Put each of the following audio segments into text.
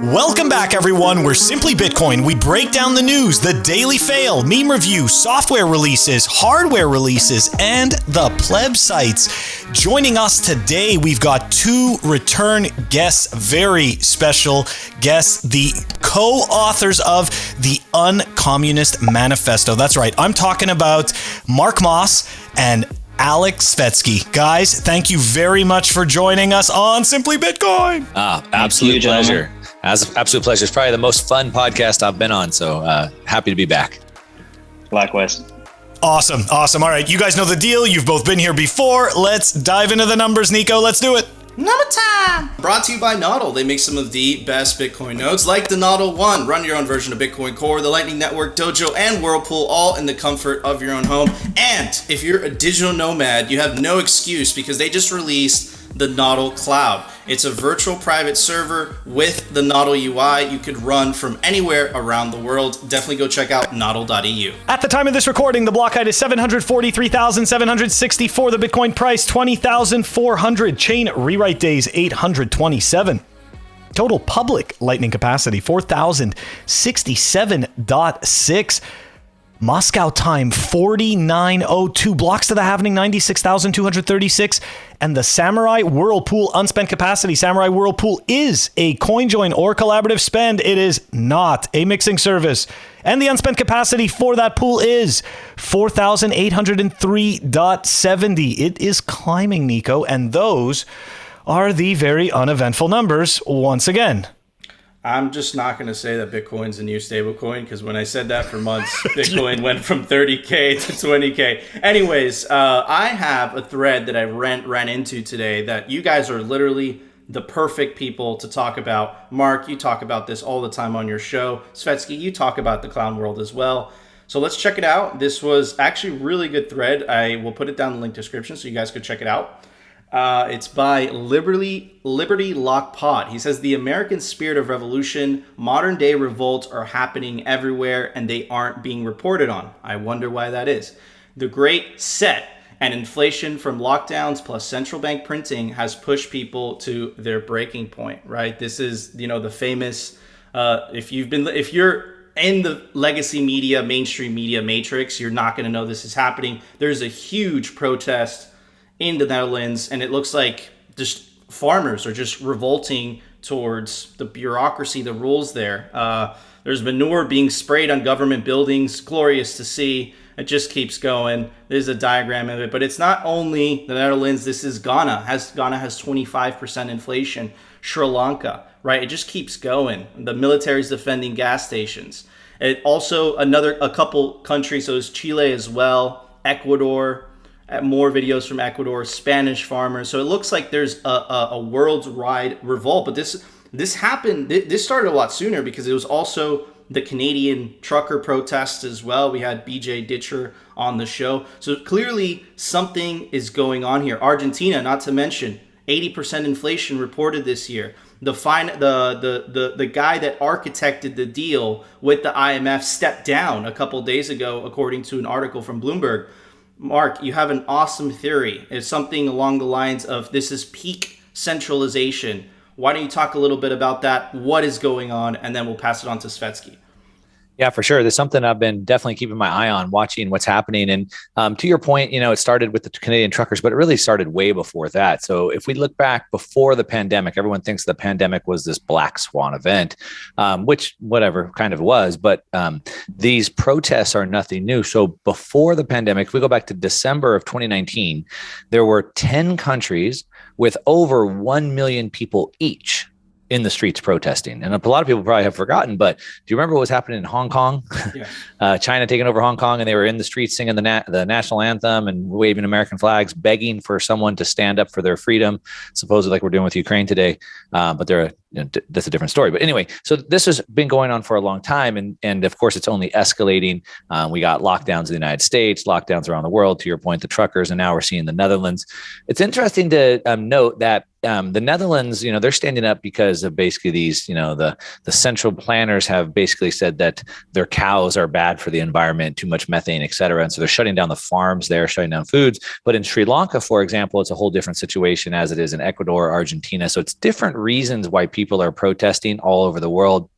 Welcome back, everyone. We're Simply Bitcoin. We break down the news, the daily fail, meme review, software releases, hardware releases, and the plebiscites. Joining us today, we've got two return guests, very special guests, the co-authors of the UNCommunist Manifesto. That's right. I'm talking about Mark Moss and Alek Svetski. Guys, thank you very much for joining us on Simply Bitcoin. Absolute pleasure. Absolute pleasure. It's probably the most fun podcast I've been on, so happy to be back. Likewise. Awesome. All right, you guys know the deal. You've both been here before. Let's dive into the numbers, Nico. Let's do it. Number time! Brought to you by Nodl. They make some of the best Bitcoin nodes, like the Nodl One. Run your own version of Bitcoin Core, the Lightning Network, Dojo, and Whirlpool, all in the comfort of your own home. And if you're a digital nomad, you have no excuse because they just released the Nodl Cloud. It's a virtual private server with the Nodl UI. You could run from anywhere around the world. Definitely go check out nodl.eu. At the time of this recording, the block height is 743,764. The Bitcoin price, 20,400. Chain rewrite days, 827. Total public Lightning capacity, 4,067.6. Moscow time, 49:02. Blocks to the halvening, 96,236. And the Samurai Whirlpool unspent capacity. Samurai Whirlpool is a CoinJoin or collaborative spend. It is not a mixing service. And the unspent capacity for that pool is 4,803.70. It is climbing, Nico. And those are the very uneventful numbers once again. I'm just not going to say that Bitcoin's a new stablecoin because when I said that for months, Bitcoin went from 30K to 20K. Anyways, I have a thread that I ran into today that you guys are literally the perfect people to talk about. Mark, you talk about this all the time on your show. Svetski, you talk about the clown world as well. So let's check it out. This was actually a really good thread. I will put it down in the link description so you guys could check it out. It's by Liberty Lock Pod. He says, the American spirit of revolution, modern day revolts are happening everywhere and they aren't being reported on. I wonder why that is. The great set and inflation from lockdowns plus central bank printing has pushed people to their breaking point, right? This is, the famous, if you're in the legacy media, mainstream media matrix, you're not going to know this is happening. There's a huge protest in the Netherlands, and it looks like just farmers are just revolting towards the bureaucracy, the rules there. There's manure being sprayed on government buildings. Glorious to see. It just keeps going. There's a diagram of it, but it's not only the Netherlands. This is Ghana. Ghana has 25% inflation. Sri Lanka, right? It just keeps going. The military's defending gas stations. It also a couple countries. So it's Chile as well, Ecuador. More videos from Ecuador, Spanish farmers. So it looks like there's a worldwide revolt. But this happened. This started a lot sooner because it was also the Canadian trucker protests as well. We had BJ Ditcher on the show. So clearly something is going on here. Argentina, not to mention, 80% inflation reported this year. The guy that architected the deal with the IMF stepped down a couple days ago, according to an article from Bloomberg. Mark, you have an awesome theory. It's something along the lines of this is peak centralization. Why don't you talk a little bit about that? What is going on? And then we'll pass it on to Svetski. Yeah, for sure. There's something I've been definitely keeping my eye on, watching what's happening. And to your point, it started with the Canadian truckers, but it really started way before that. So if we look back before the pandemic, everyone thinks the pandemic was this black swan event, which whatever kind of was. But these protests are nothing new. So before the pandemic, if we go back to December of 2019, there were 10 countries with over 1 million people each in the streets protesting. And a lot of people probably have forgotten, but do you remember what was happening in Hong Kong? Yeah. China taking over Hong Kong, and they were in the streets singing the national anthem and waving American flags, begging for someone to stand up for their freedom, supposedly like we're doing with Ukraine today. But that's a different story. But anyway, so this has been going on for a long time. And of course, it's only escalating. We got lockdowns in the United States, lockdowns around the world, to your point, the truckers, and now we're seeing the Netherlands. It's interesting to note that the Netherlands, they're standing up because of basically these, the central planners have basically said that their cows are bad for the environment, too much methane, et cetera. And so they're shutting down the farms there, shutting down foods. But in Sri Lanka, for example, it's a whole different situation as it is in Ecuador, Argentina. So it's different reasons why people people are protesting all over the world.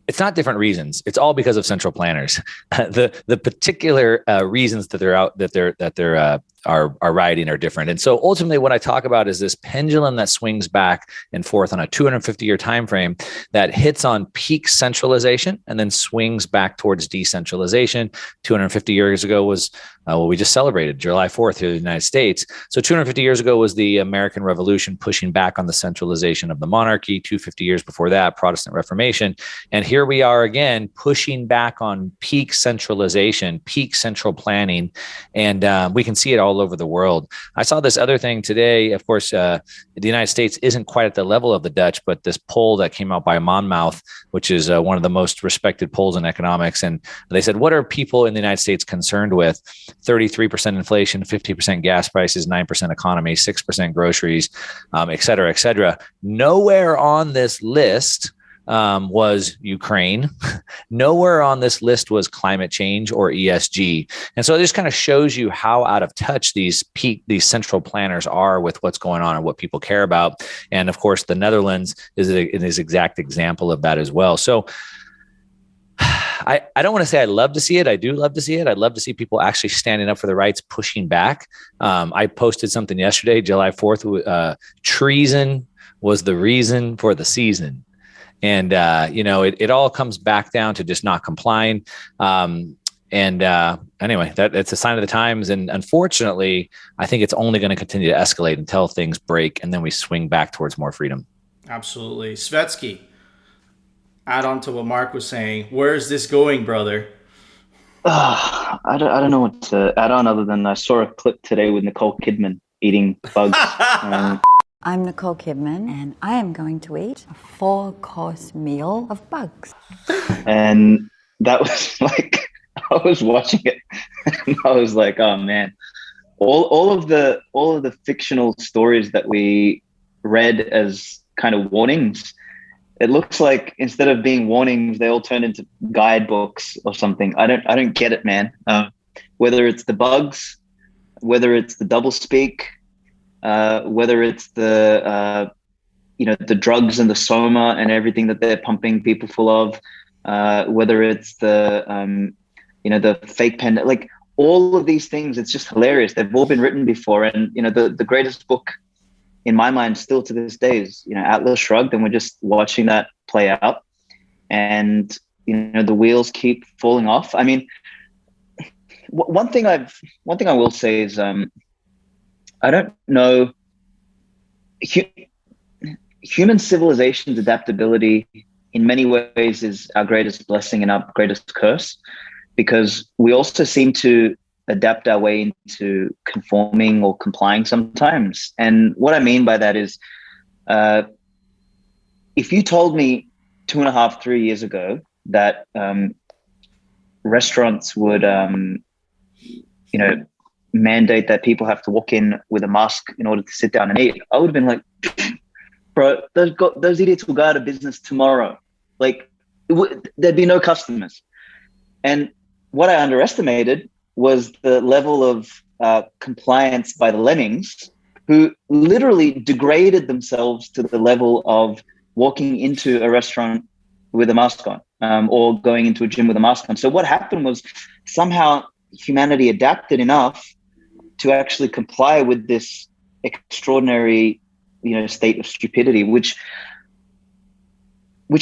It's not different reasons. It's all because of central planners. The particular reasons that they're are rioting are different. And so ultimately what I talk about is this pendulum that swings back and forth on a 250-year time frame that hits on peak centralization and then swings back towards decentralization. 250 years ago was we just celebrated July 4th here in the United States. So 250 years ago was the American Revolution, pushing back on the centralization of the monarchy. 250 years before that, Protestant Reformation. And here we are again, pushing back on peak centralization, peak central planning. And we can see it all over the world. I saw this other thing today. Of course, the United States isn't quite at the level of the Dutch, but this poll that came out by Monmouth, which is one of the most respected polls in economics. And they said, what are people in the United States concerned with? 33% inflation, 50% gas prices, 9% economy, 6% groceries, et cetera, et cetera. Nowhere on this list was Ukraine. Nowhere on this list was climate change or ESG. And so it just kind of shows you how out of touch these central planners are with what's going on and what people care about. And of course, the Netherlands is an exact example of that as well. So I don't want to say I love to see it. I do love to see it. I'd love to see people actually standing up for their rights, pushing back. I posted something yesterday, July 4th, treason was the reason for the season. And, it all comes back down to just not complying. Anyway, it's a sign of the times. And unfortunately, I think it's only going to continue to escalate until things break. And then we swing back towards more freedom. Absolutely. Svetski, add on to what Mark was saying. Where is this going, brother? I don't know what to add on other than I saw a clip today with Nicole Kidman eating bugs. I'm Nicole Kidman, and I am going to eat a 4-course meal of bugs. And that was like, I was watching it, and I was like, oh man, all of the fictional stories that we read as kind of warnings, it looks like instead of being warnings, they all turned into guidebooks or something. I don't get it, man. Whether it's the bugs, whether it's the doublespeak, whether it's the drugs and the soma and everything that they're pumping people full of, whether it's the fake pen, like all of these things, it's just hilarious. They've all been written before. And, the greatest book in my mind still to this day is, Atlas Shrugged. And we're just watching that play out. And, the wheels keep falling off. I mean, one thing I will say is, I don't know. Human civilization's adaptability in many ways is our greatest blessing and our greatest curse, because we also seem to adapt our way into conforming or complying sometimes. And what I mean by that is, if you told me 2.5, 3 years ago that restaurants would, mandate that people have to walk in with a mask in order to sit down and eat, I would have been like, bro, those idiots will go out of business tomorrow. Like, there'd be no customers. And what I underestimated was the level of compliance by the lemmings, who literally degraded themselves to the level of walking into a restaurant with a mask on, or going into a gym with a mask on. So what happened was somehow humanity adapted enough to actually comply with this extraordinary, state of stupidity, which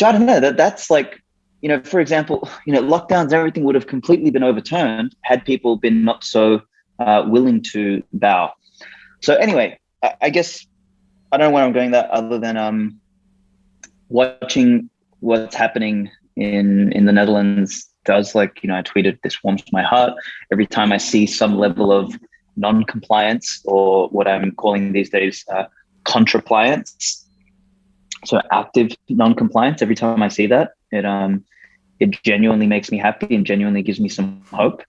I don't know, that's like, for example, lockdowns, everything would have completely been overturned had people been not so willing to bow. So anyway, I guess I don't know where I'm going that other than watching what's happening in the Netherlands does, I tweeted, this warms my heart every time I see some level of non-compliance, or what I'm calling these days contrapliance. So active non-compliance. Every time I see that, it genuinely makes me happy and genuinely gives me some hope.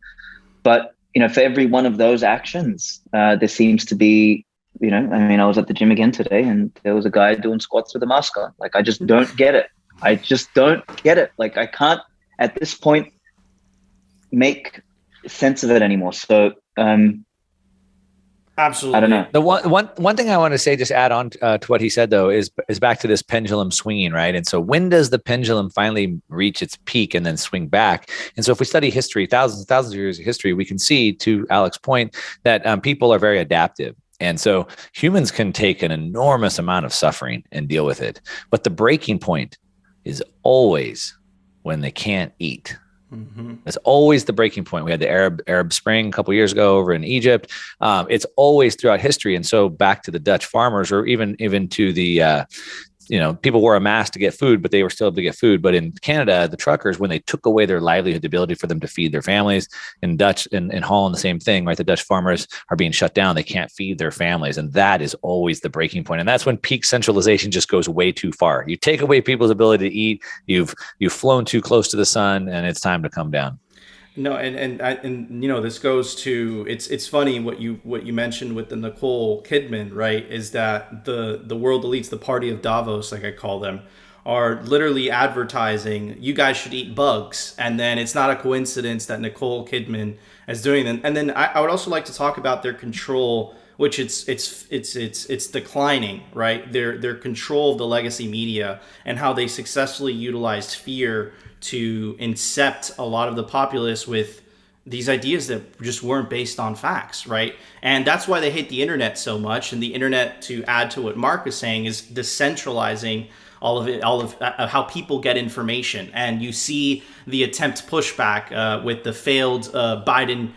But for every one of those actions, there seems to be, I was at the gym again today, and there was a guy doing squats with a mask on. Like, I just don't get it. I just don't get it. Like, I can't at this point make sense of it anymore. So Absolutely. I don't know. The one thing I want to say, just add on to what he said though, is back to this pendulum swinging, right? And so when does the pendulum finally reach its peak and then swing back? And so if we study history, thousands and thousands of years of history, we can see, to Alek's point, that people are very adaptive. And so humans can take an enormous amount of suffering and deal with it. But the breaking point is always when they can't eat. Mm-hmm. It's always the breaking point. We had the Arab Spring a couple of years ago over in Egypt. It's always throughout history. And so back to the Dutch farmers, or even to the people wore a mask to get food, but they were still able to get food. But in Canada, the truckers, when they took away their livelihood, the ability for them to feed their families, in Holland, the same thing, right? The Dutch farmers are being shut down. They can't feed their families. And that is always the breaking point. And that's when peak centralization just goes way too far. You take away people's ability to eat, you've flown too close to the sun, and it's time to come down. No, and this goes to, it's funny what you mentioned with the Nicole Kidman, right? Is that the world elites, the party of Davos, like I call them, are literally advertising, you guys should eat bugs, and then it's not a coincidence that Nicole Kidman is doing them. And then I would also like to talk about their control, which it's declining, right? Their control of the legacy media and how they successfully utilized fear to incept a lot of the populace with these ideas that just weren't based on facts, right? And that's why they hate the internet so much. And the internet, to add to what Mark is saying, is decentralizing all of how people get information. And you see the attempt pushback with the failed Biden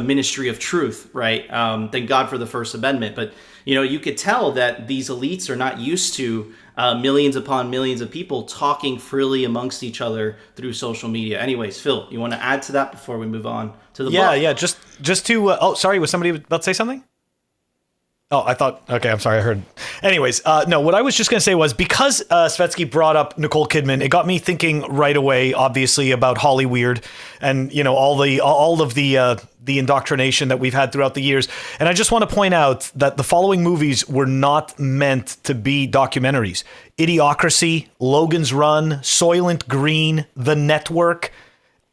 Ministry of Truth, right? Thank God for the First Amendment. But you could tell that these elites are not used to millions upon millions of people talking freely amongst each other through social media. Anyways, Phil, you want to add to that before we move on to the book? Yeah. Just to. Sorry. Was somebody about to say something? Oh, I thought. Okay, I'm sorry. I heard. Anyways, no. What I was just going to say was, because Svetski brought up Nicole Kidman, it got me thinking right away, obviously, about Hollyweird and all of the indoctrination that we've had throughout the years. And I just want to point out that the following movies were not meant to be documentaries: Idiocracy, Logan's Run, Soylent Green, The Network.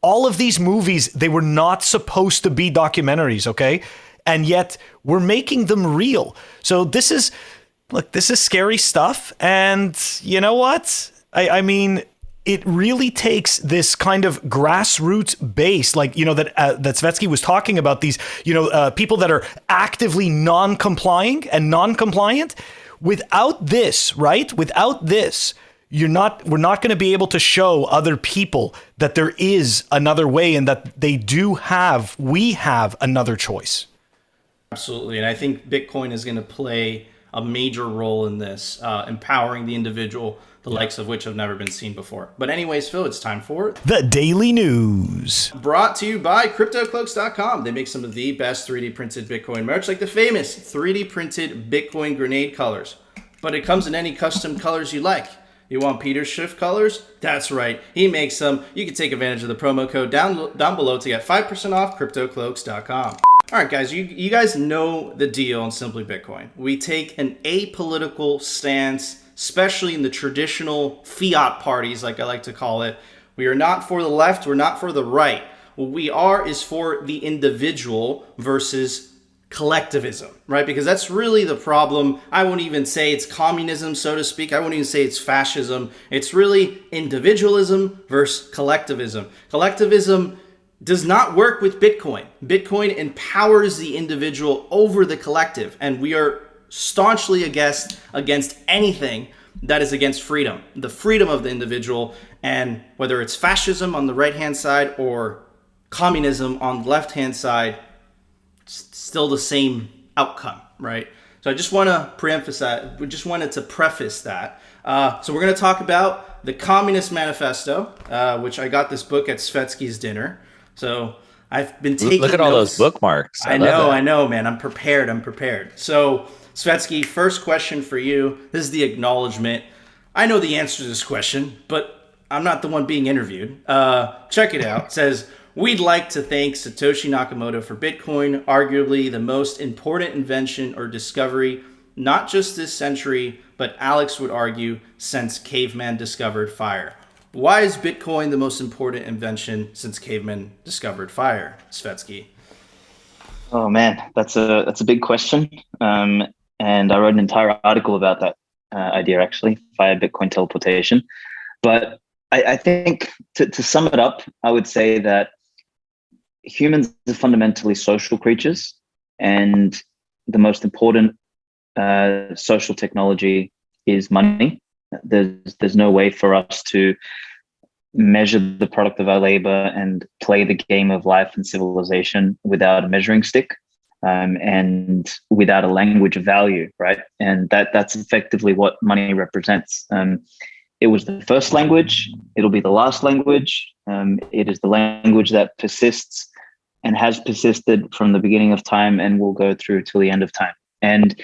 All of these movies, they were not supposed to be documentaries. Okay. And yet we're making them real. So this is scary stuff. And you know what? I mean, it really takes this kind of grassroots base, that Svetski was talking about, these, people that are actively non-compliant. Without this, right? Without this, we're not going to be able to show other people that there is another way, and that we have another choice. Absolutely. And I think Bitcoin is going to play a major role in this, empowering the individual, the likes of which have never been seen before. But anyways, Phil, it's time for the Daily News. Brought to you by CryptoCloaks.com. They make some of the best 3D printed Bitcoin merch, like the famous 3D printed Bitcoin grenade colors. But it comes in any custom colors you like. You want Peter's Shift colors? That's right. He makes them. You can take advantage of the promo code down below to get 5% off CryptoCloaks.com. All right, guys, you guys know the deal on Simply Bitcoin. We take an apolitical stance, especially in the traditional fiat parties, like I like to call it. We are not for the left. We're not for the right. What we are is for the individual versus collectivism, right? Because that's really the problem. I won't even say it's communism, so to speak. I won't even say it's fascism. It's really individualism versus collectivism. Collectivism does not work with Bitcoin. Bitcoin empowers the individual over the collective, and we are staunchly against anything that is against freedom, the freedom of the individual. And whether it's fascism on the right-hand side or communism on the left-hand side, it's still the same outcome, right? So I just want to preemphasize, we just wanted to preface that. So we're going to talk about the Communist Manifesto, which I got this book at Svetski's dinner. So I've been taking Look at all those bookmarks. I know, man. I'm prepared. So Svetski, first question for you. This is the acknowledgement. I know the answer to this question, but I'm not the one being interviewed. Check it out. It says, we'd like to thank Satoshi Nakamoto for Bitcoin, arguably the most important invention or discovery, not just this century, but Alex would argue since caveman discovered fire. Why is Bitcoin the most important invention since cavemen discovered fire, Svetski? Oh man, that's a big question. And I wrote an entire article about that idea actually, via Bitcoin teleportation. But I think to sum it up, I would say that humans are fundamentally social creatures, and the most important social technology is money. There's no way for us to measure the product of our labor and play the game of life and civilization without a measuring stick, and without a language of value, right? And that's effectively what money represents. It was the first language. It'll be the last language. It is the language that persists and has persisted from the beginning of time and will go through till the end of time. And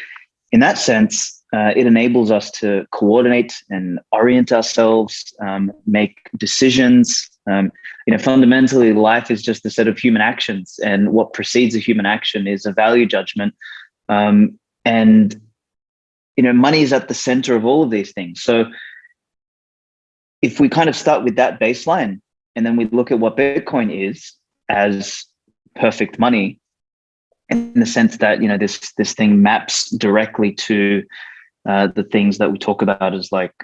in that sense, it enables us to coordinate and orient ourselves, make decisions. Fundamentally, life is just a set of human actions, and what precedes a human action is a value judgment. And money is at the center of all of these things. So if we kind of start with that baseline, and then we look at what Bitcoin is as perfect money, in the sense that this thing maps directly to the things that we talk about as like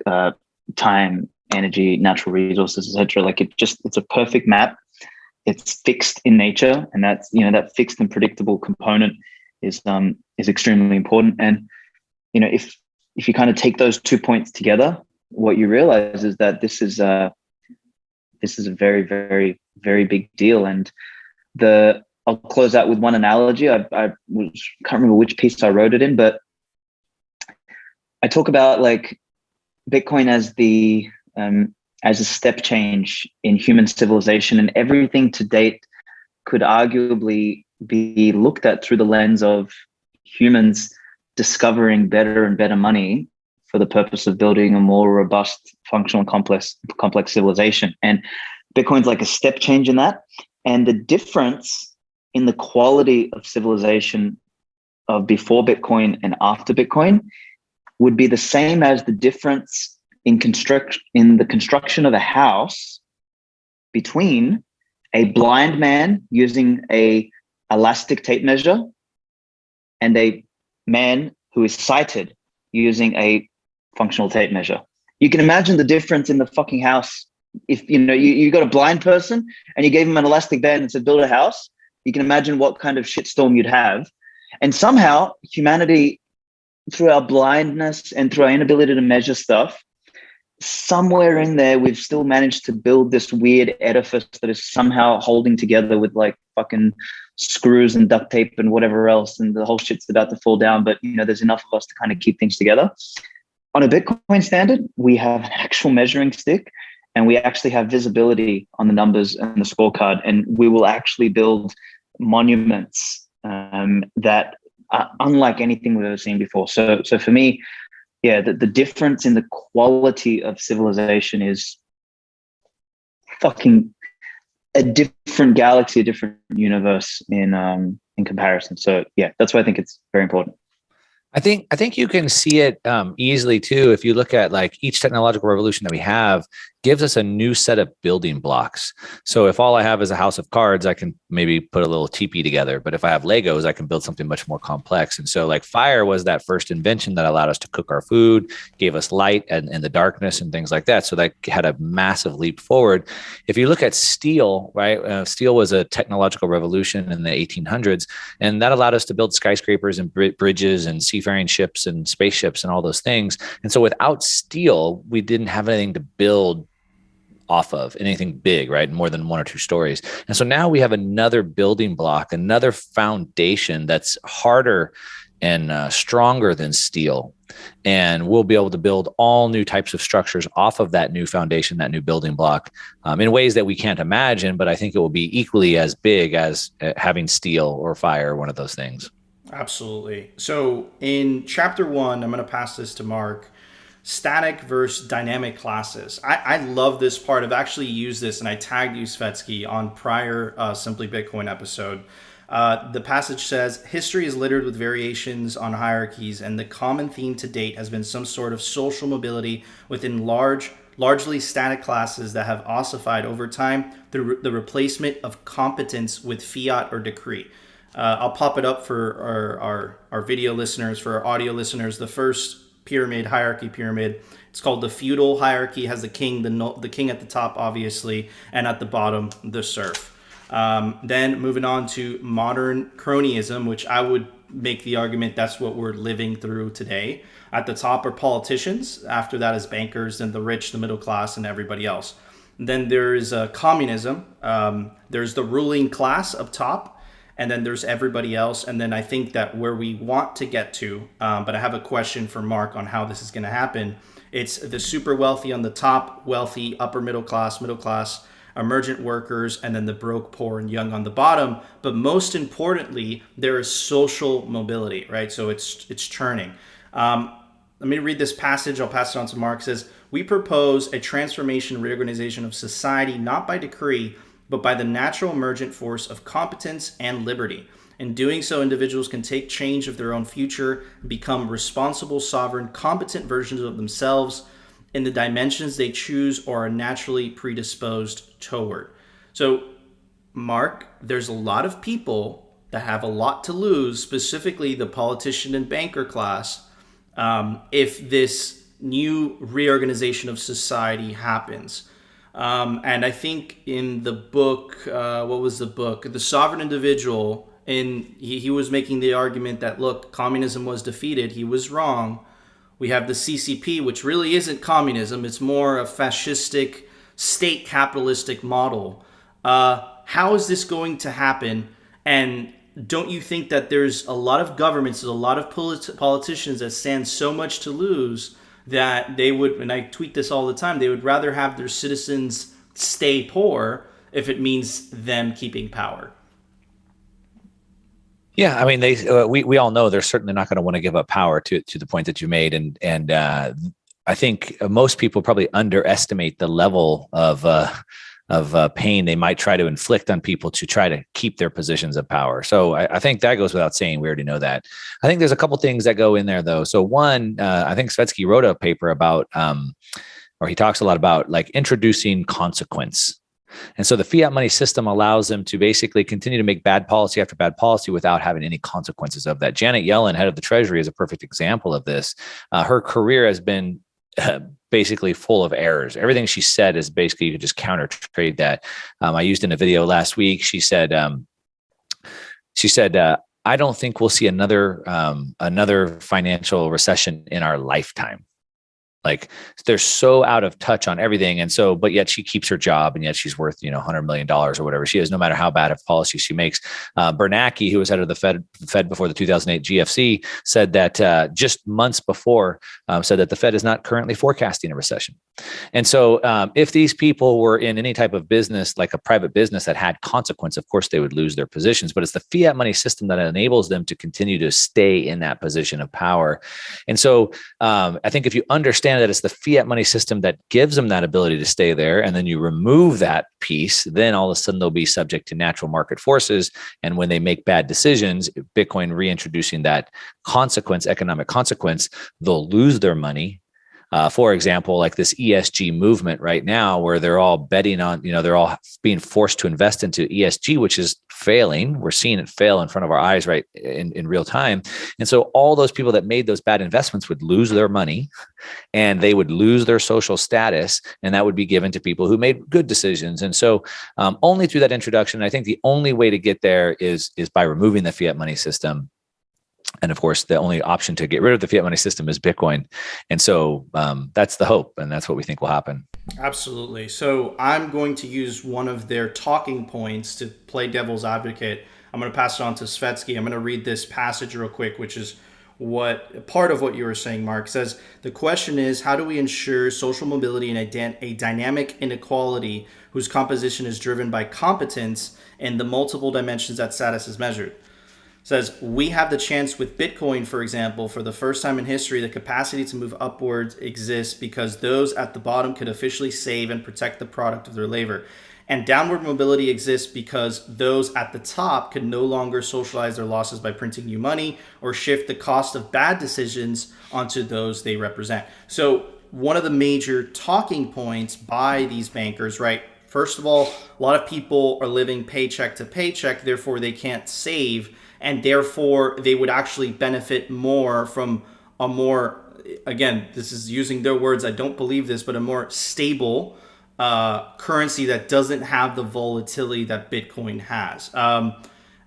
time, energy, natural resources, etc. Like it's a perfect map. It's fixed in nature, and that's that fixed and predictable component is extremely important. And if you kind of take those 2 points together, what you realize is that this is a very, very, very big deal. And I'll close out with one analogy. I can't remember which piece I wrote it in, but I talk about like Bitcoin as a step change in human civilization, and everything to date could arguably be looked at through the lens of humans discovering better and better money for the purpose of building a more robust, functional, complex civilization. And Bitcoin's like a step change in that. And the difference in the quality of civilization of before Bitcoin and after Bitcoin would be the same as the difference in the construction of a house between a blind man using a elastic tape measure and a man who is sighted using a functional tape measure. You can imagine the difference in the fucking house. If you got a blind person and you gave him an elastic band and said build a house, you can imagine what kind of shitstorm you'd have. And somehow humanity, through our blindness and through our inability to measure stuff, somewhere in there, we've still managed to build this weird edifice that is somehow holding together with like fucking screws and duct tape and whatever else. And the whole shit's about to fall down. But, there's enough of us to kind of keep things together. On a Bitcoin standard, we have an actual measuring stick, and we actually have visibility on the numbers and the scorecard. And we will actually build monuments that are unlike anything we've ever seen before. So for me, yeah, the difference in the quality of civilization is fucking a different galaxy, a different universe in comparison. So yeah, that's why I think it's very important. I think you can see it easily too. If you look at like each technological revolution that we have gives us a new set of building blocks. So if all I have is a house of cards, I can maybe put a little teepee together. But if I have Legos, I can build something much more complex. And so like fire was that first invention that allowed us to cook our food, gave us light and the darkness and things like that. So that had a massive leap forward. If you look at steel, right? Steel was a technological revolution in the 1800s, and that allowed us to build skyscrapers and bridges and seafaring ships and spaceships and all those things. And so without steel, we didn't have anything to build off of, anything big, right? More than one or two stories. And so now we have another building block, another foundation that's harder and stronger than steel. And we'll be able to build all new types of structures off of that new foundation, that new building block, in ways that we can't imagine, but I think it will be equally as big as having steel or fire, one of those things. Absolutely. So in chapter 1, I'm going to pass this to Mark. Static versus dynamic classes. I love this part. I've actually used this, and I tagged you, Svetski, on prior Simply Bitcoin episode. The passage says, history is littered with variations on hierarchies, and the common theme to date has been some sort of social mobility within largely static classes that have ossified over time through the replacement of competence with fiat or decree. I'll pop it up for our video listeners, for our audio listeners. The first pyramid, hierarchy pyramid, it's called the feudal hierarchy. It has the king, the king at the top, obviously, and at the bottom, the serf. Then moving on to modern cronyism, which I would make the argument that's what we're living through today. At the top are politicians. After that is bankers, and the rich, the middle class, and everybody else. Then there's communism. There's the ruling class up top, and then there's everybody else. And then I think that where we want to get to, but I have a question for Mark on how this is going to happen. It's the super wealthy on the top, wealthy, upper middle class, emergent workers, and then the broke, poor, and young on the bottom. But most importantly, there is social mobility, right? So it's churning. Let me read this passage. I'll pass it on to Mark. It says, "We propose a transformation, reorganization of society, not by decree, but by the natural emergent force of competence and liberty. In doing so, individuals can take change of their own future, become responsible, sovereign, competent versions of themselves in the dimensions they choose or are naturally predisposed toward." So, Mark, there's a lot of people that have a lot to lose, specifically the politician and banker class, if this new reorganization of society happens. And I think in the book, what was the book? The Sovereign Individual, he was making the argument that, look, communism was defeated. He was wrong. We have the CCP, which really isn't communism. It's more a fascistic, state capitalistic model. How is this going to happen? And don't you think that there's a lot of governments, there's a lot of politicians that stand so much to lose that they would, and I tweet this all the time, they would rather have their citizens stay poor if it means them keeping power? Yeah, I mean, we all know they're certainly not going to want to give up power to the point that you made, and I think most people probably underestimate the level of pain they might try to inflict on people to try to keep their positions of power. So I think that goes without saying. We already know that. I think there's a couple things that go in there, though. So one, I think Svetski wrote a paper about, or he talks a lot about, like, introducing consequence. And so the fiat money system allows them to basically continue to make bad policy after bad policy without having any consequences of that. Janet Yellen, head of the Treasury, is a perfect example of this. Her career has been basically full of errors. Everything she said is basically, you could just counter trade that. I used in a video last week. She said, I don't think we'll see another financial recession in our lifetime. Like, they're so out of touch on everything. And so, but yet she keeps her job, and yet she's worth, $100 million or whatever she is, no matter how bad of policy she makes. Bernanke, who was head of the Fed before the 2008 GFC, said that just months before, said that the Fed is not currently forecasting a recession. And so if these people were in any type of business, like a private business that had consequence, of course, they would lose their positions. But it's the fiat money system that enables them to continue to stay in that position of power. And so I think if you understand that it's the fiat money system that gives them that ability to stay there, and then you remove that piece, then all of a sudden they'll be subject to natural market forces. And when they make bad decisions, Bitcoin reintroducing that consequence, economic consequence, they'll lose their money. For example, like this ESG movement right now, where they're all betting on, they're all being forced to invest into ESG, which is failing. We're seeing it fail in front of our eyes right in real time. And so all those people that made those bad investments would lose their money, and they would lose their social status, and that would be given to people who made good decisions. And so only through that introduction, I think the only way to get there is by removing the fiat money system. And of course, the only option to get rid of the fiat money system is Bitcoin. And so that's the hope, and that's what we think will happen. Absolutely. So I'm going to use one of their talking points to play devil's advocate. I'm going to pass it on to Svetski. I'm going to read this passage real quick, which is part of what you were saying, Mark. It says, the question is, how do we ensure social mobility in a dynamic inequality whose composition is driven by competence and the multiple dimensions that status is measured? Says, we have the chance with Bitcoin, for example, for the first time in history, the capacity to move upwards exists because those at the bottom could officially save and protect the product of their labor. And downward mobility exists because those at the top could no longer socialize their losses by printing new money or shift the cost of bad decisions onto those they represent. So one of the major talking points by these bankers, right, First of all, a lot of people are living paycheck to paycheck, therefore they can't save, and therefore they would actually benefit more from a more, again, this is using their words, I don't believe this, but a more stable currency that doesn't have the volatility that Bitcoin has.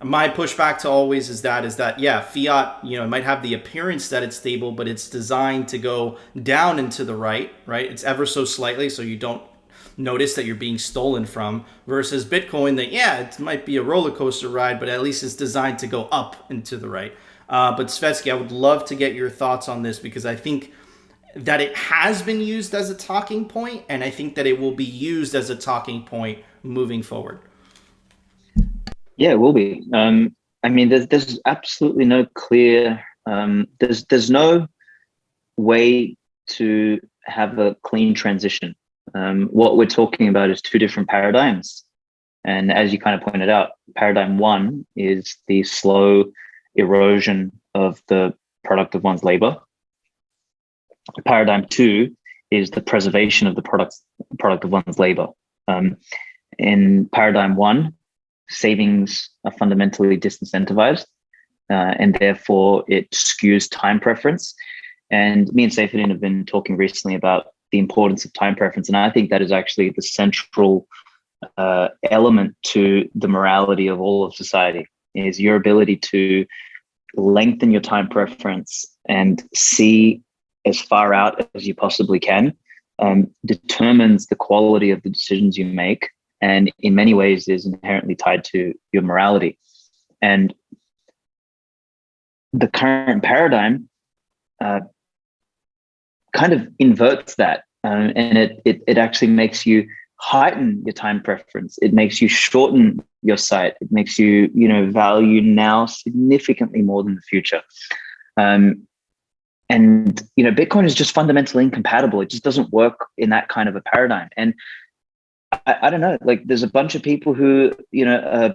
My pushback to always is that yeah, fiat, it might have the appearance that it's stable, but it's designed to go down and to the right? It's ever so slightly, so you don't notice that you're being stolen from, versus Bitcoin that, yeah, it might be a roller coaster ride, but at least it's designed to go up and to the right. But Svetski, I would love to get your thoughts on this, because I think that it has been used as a talking point, and I think that it will be used as a talking point moving forward. Yeah, it will be. I mean, there's absolutely no clear. There's no way to have a clean transition. What we're talking about is two different paradigms, and as you kind of pointed out, paradigm one is the slow erosion of the product of one's labor. Paradigm two is the preservation of the product of one's labor. In paradigm one, savings are fundamentally disincentivized, and therefore it skews time preference. And me and Seyfedin have been talking recently about the importance of time preference, and I think that is actually the central element to the morality of all of society, is your ability to lengthen your time preference and see as far out as you possibly can, determines the quality of the decisions you make, and in many ways is inherently tied to your morality. And the current paradigm kind of inverts that, and it actually makes you heighten your time preference. It makes you shorten your sight. It makes you value now significantly more than the future. And Bitcoin is just fundamentally incompatible. It just doesn't work in that kind of a paradigm. And I don't know, like there's a bunch of people who are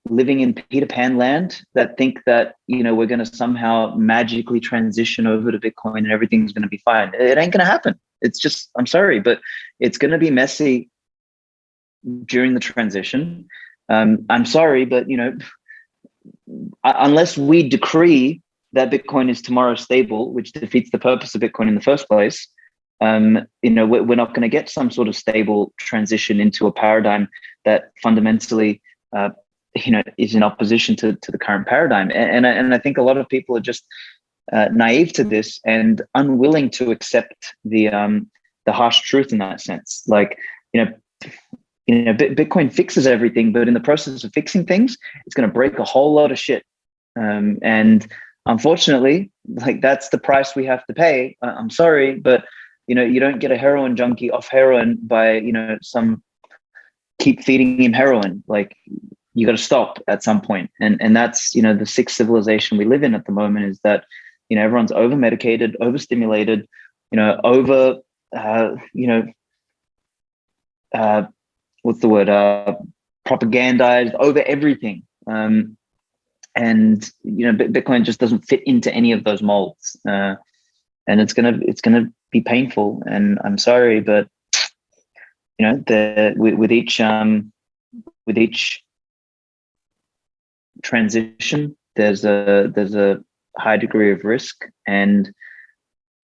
living in Peter Pan land that think that we're going to somehow magically transition over to Bitcoin and everything's going to be fine. It ain't going to happen. It's just, I'm sorry, but it's going to be messy during the transition. I'm sorry, but unless we decree that Bitcoin is tomorrow stable, which defeats the purpose of Bitcoin in the first place, we're not going to get some sort of stable transition into a paradigm that fundamentally is in opposition to the current paradigm. And I think a lot of people are just naive to this and unwilling to accept the harsh truth in that sense. Like, Bitcoin fixes everything, but in the process of fixing things, it's going to break a whole lot of shit. And unfortunately, like that's the price we have to pay. I'm sorry, but you don't get a heroin junkie off heroin by some keep feeding him heroin. Like, you got to stop at some point. And that's, the sick civilization we live in at the moment, is that, everyone's over medicated, overstimulated, what's the word? Propagandized over everything. And, Bitcoin just doesn't fit into any of those molds. And it's going to be painful. And I'm sorry, but, with each transition, there's a high degree of risk, and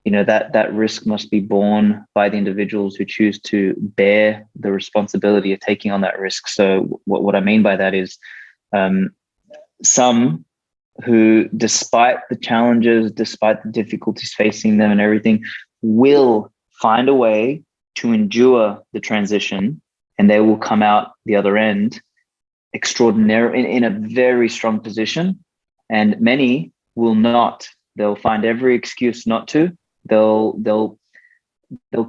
that risk must be borne by the individuals who choose to bear the responsibility of taking on that risk. So what I mean by that is some who, despite the challenges, despite the difficulties facing them and everything, will find a way to endure the transition, and they will come out the other end extraordinary in a very strong position. And many will not. They'll find every excuse not to. They'll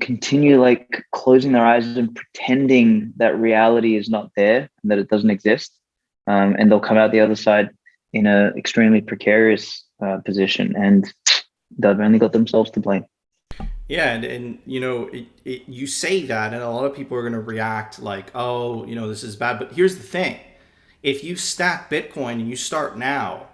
continue like closing their eyes and pretending that reality is not there and that it doesn't exist. And they'll come out the other side in an extremely precarious position, and they've only got themselves to blame. Yeah, and you say that, and a lot of people are going to react like, oh, this is bad. But here's the thing: if you stack Bitcoin and you start now,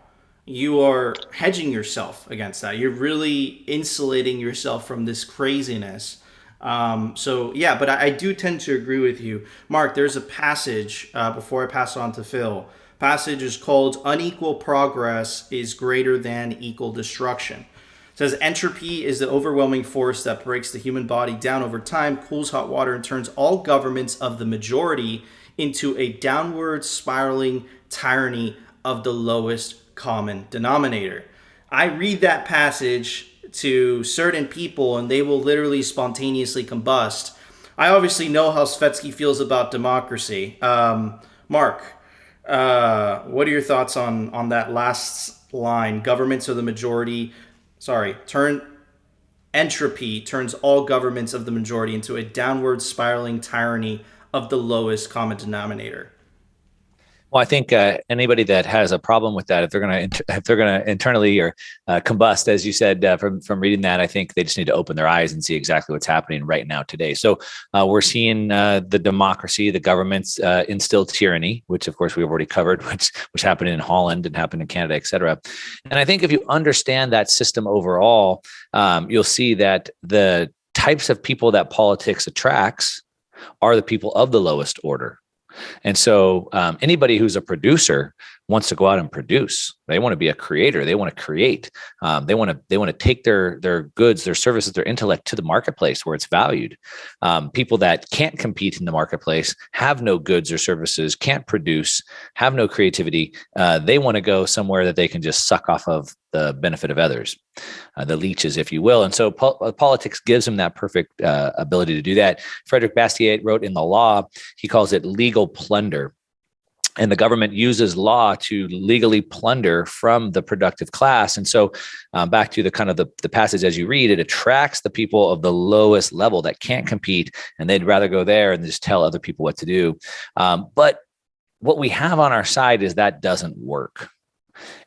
you are hedging yourself against that. You're really insulating yourself from this craziness So yeah, but I do tend to agree with you. Mark, there's a passage, before I pass on to Phil. Passage is called "Unequal progress is greater than equal destruction." It says entropy is the overwhelming force that breaks the human body down over time, cools hot water, and turns all governments of the majority into a downward spiraling tyranny of the lowest common denominator. I read that passage to certain people and they will literally spontaneously combust. I obviously know how Svetski feels about democracy. Mark, what are your thoughts on that last line? Governments of the majority, entropy turns all governments of the majority into a downward spiraling tyranny of the lowest common denominator. Well, I think anybody that has a problem with that, if they're going to internally or combust, as you said, from reading that, I think they just need to open their eyes and see exactly what's happening right now today. So we're seeing the democracy, the governments instill tyranny, which of course we've already covered, which happened in Holland and happened in Canada, et cetera. And I think if you understand that system overall, you'll see that the types of people that politics attracts are the people of the lowest order. And so anybody who's a producer wants to go out and produce. They want to be a creator. They want to create. They want to take their goods, their services, their intellect to the marketplace where it's valued. People that can't compete in the marketplace, have no goods or services, can't produce, have no creativity. They want to go somewhere that they can just suck off of the benefit of others, the leeches, if you will. And so politics gives them that perfect ability to do that. Frederick Bastiat wrote in The Law, he calls it legal plunder. And the government uses law to legally plunder from the productive class. And so back to the kind of the passage as you read, it attracts the people of the lowest level that can't compete, and they'd rather go there and just tell other people what to do. But what we have on our side is that doesn't work.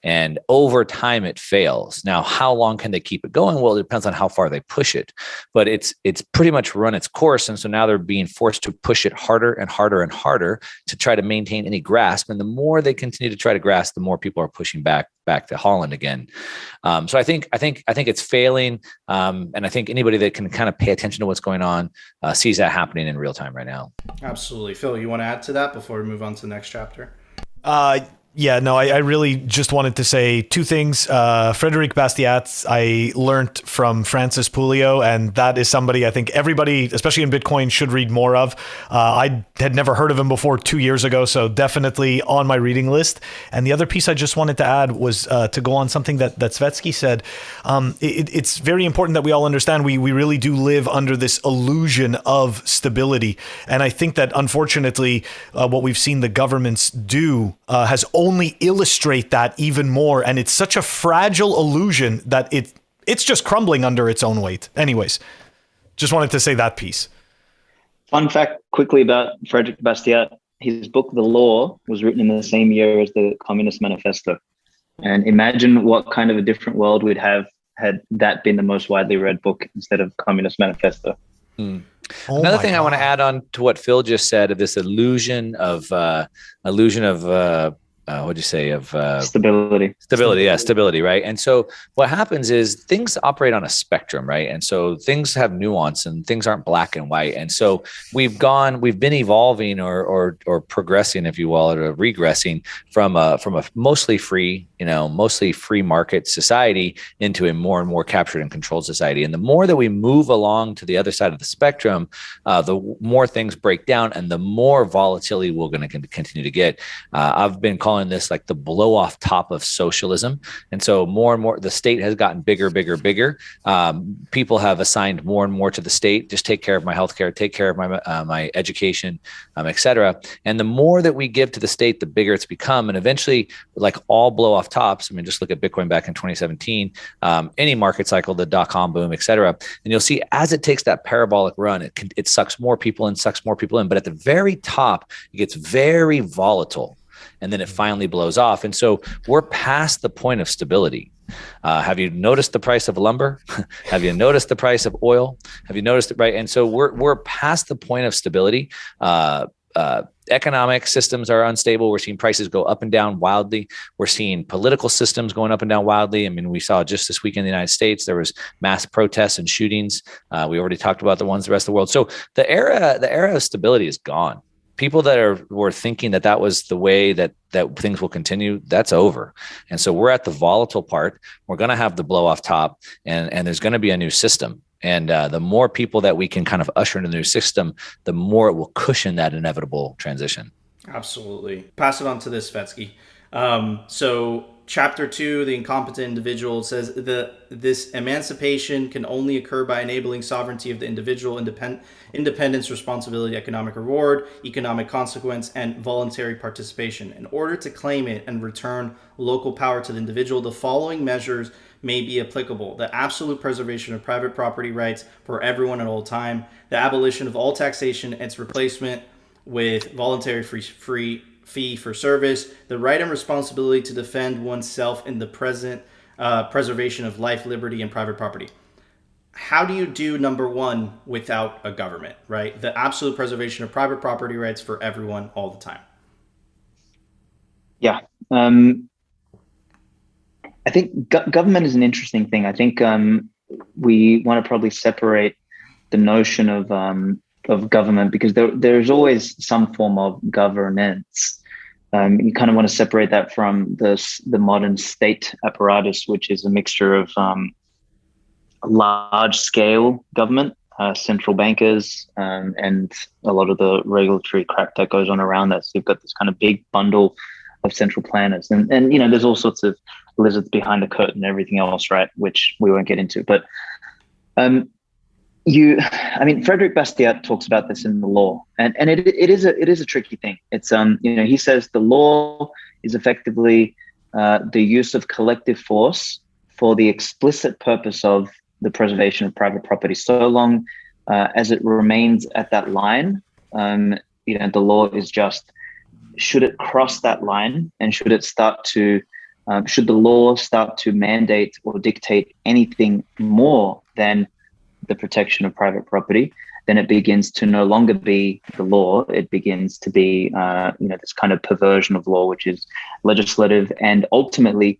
And over time, it fails. Now, how long can they keep it going? Well, it depends on how far they push it, but it's pretty much run its course. And so now they're being forced to push it harder and harder and harder to try to maintain any grasp. And the more they continue to try to grasp, the more people are pushing back to Holland again. So I think it's failing. And I think anybody that can kind of pay attention to what's going on sees that happening in real time right now. Absolutely. Phil, you want to add to that before we move on to the next chapter? Yeah, no, I really just wanted to say two things. Frederick Bastiat, I learned from Francis Pouliot, and that is somebody I think everybody, especially in Bitcoin, should read more of. I had never heard of him before 2 years ago, so definitely on my reading list. And the other piece I just wanted to add was to go on something that Svetski said. It's very important that we all understand we really do live under this illusion of stability. And I think that unfortunately, what we've seen the governments do has only illustrate that even more. And it's such a fragile illusion that it's just crumbling under its own weight. Anyways, just wanted to say that piece. Fun fact quickly about Frederick Bastiat. His book, The Law, was written in the same year as the Communist Manifesto. And imagine what kind of a different world we'd have had that been the most widely read book instead of Communist Manifesto. Another thing I want to add on to what Phil just said of this illusion of what'd you say of stability, right? And so what happens is things operate on a spectrum, right? And so things have nuance and things aren't black and white. And so we've been evolving or progressing, if you will, or regressing from a mostly free market society into a more and more captured and controlled society. And the more that we move along to the other side of the spectrum, the more things break down and the more volatility we're going to continue to get. I've been calling this like the blow off top of socialism. And so more and more, the state has gotten bigger. People have assigned more and more to the state. Just take care of my healthcare, take care of my education, et cetera. And the more that we give to the state, the bigger it's become. And eventually, like all blow off tops, I mean, just look at Bitcoin back in 2017, any market cycle, the dot-com boom, et cetera. And you'll see as it takes that parabolic run, it sucks more people in. But at the very top, it gets very volatile. And then it finally blows off. And so we're past the point of stability. Have you noticed the price of lumber? Have you noticed the price of oil? Have you noticed it, right? And so we're past the point of stability. economic systems are unstable. We're seeing prices go up and down wildly. We're seeing political systems going up and down wildly. I mean, we saw just this week in the United States, there was mass protests and shootings. We already talked about the ones in the rest of the world. So the era of stability is gone. People that were thinking that was the way that things will continue, that's over. And so we're at the volatile part. We're going to have the blow off top, and there's going to be a new system. And the more people that we can kind of usher into the new system, the more it will cushion that inevitable transition. Absolutely. Pass it on to this, Svetski. So chapter 2, the incompetent individual, says this emancipation can only occur by enabling sovereignty of the individual, independence, responsibility, economic reward, economic consequence, and voluntary participation. In order to claim it and return local power to the individual, the following measures may be applicable: the absolute preservation of private property rights for everyone at all time, the abolition of all taxation, its replacement with voluntary free fee for service, the right and responsibility to defend oneself in the present preservation of life, liberty, and private property. How do you do number 1 without a government, right? The absolute preservation of private property rights for everyone all the time. Yeah. I think government is an interesting thing. I think we want to probably separate the notion of government, because there's always some form of governance. You kind of want to separate that from the modern state apparatus, which is a mixture of large-scale government, central bankers, and a lot of the regulatory crap that goes on around that. So you've got this kind of big bundle of central planners, and there's all sorts of lizards behind the curtain and everything else, right? Which we won't get into. But Frederick Bastiat talks about this in the law, and it is a tricky thing. It's he says the law is effectively the use of collective force for the explicit purpose of the preservation of private property, so long as it remains at that line. The law is just, should it cross that line, and should the law start to mandate or dictate anything more than the protection of private property, then it begins to no longer be the law. It begins to be, this kind of perversion of law, which is legislative and ultimately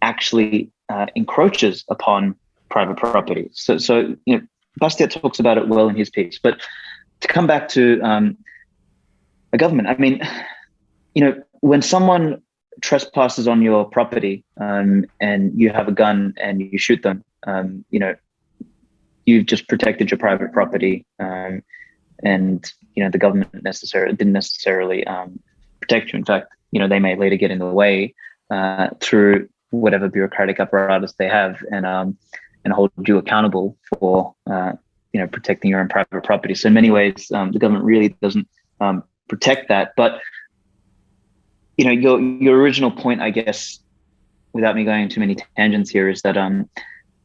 actually encroaches upon private property. So Bastiat talks about it well in his piece. But to come back to a government, when someone trespasses on your property and you have a gun and you shoot them, you've just protected your private property, and the government didn't necessarily protect you. In fact, they may later get in the way through whatever bureaucratic apparatus they have, and hold you accountable for protecting your own private property. So in many ways, the government really doesn't protect that. But your original point, I guess, without me going too many tangents here, is that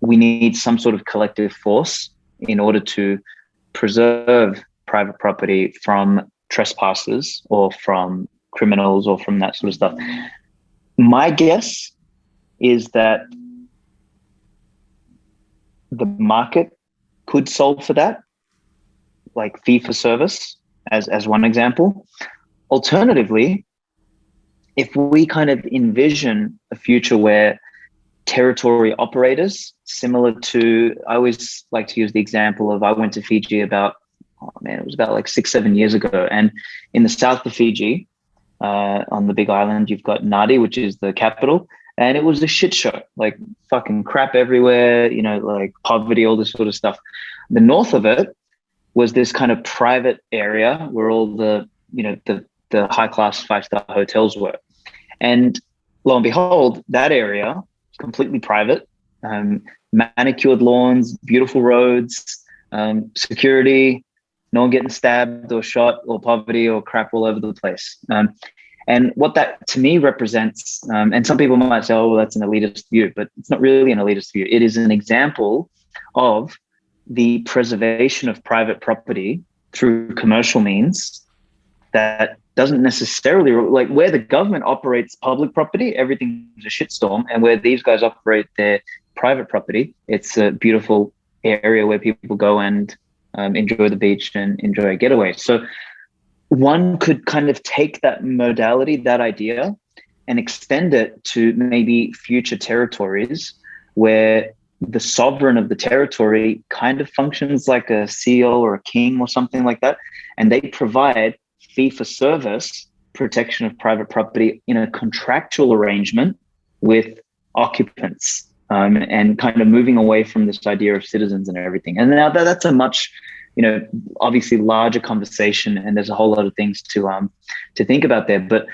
we need some sort of collective force in order to preserve private property from trespassers or from criminals or from that sort of stuff. My guess is that the market could solve for that, like fee for service as one example. Alternatively, if we kind of envision a future where territory operators, similar to, I always like to use the example of, I went to Fiji it was about like 6-7 years ago. And in the south of Fiji, on the big island, you've got Nadi, which is the capital. And it was a shit show, like fucking crap everywhere, like poverty, all this sort of stuff. The north of it was this kind of private area where all the high class 5-star hotels were. And lo and behold, that area, completely private, manicured lawns, beautiful roads, security, no one getting stabbed or shot or poverty or crap all over the place. And what that to me represents, and some people might say, oh, well, that's an elitist view, but it's not really an elitist view. It is an example of the preservation of private property through commercial means that doesn't necessarily, like where the government operates public property, everything's a shitstorm. And where these guys operate their private property, it's a beautiful area where people go and enjoy the beach and enjoy a getaway. So one could kind of take that modality, that idea, and extend it to maybe future territories where the sovereign of the territory kind of functions like a CEO or a king or something like that. And they provide fee for service protection of private property in a contractual arrangement with occupants, and kind of moving away from this idea of citizens and everything. And now that's a much, obviously larger conversation, and there's a whole lot of things to think about there. But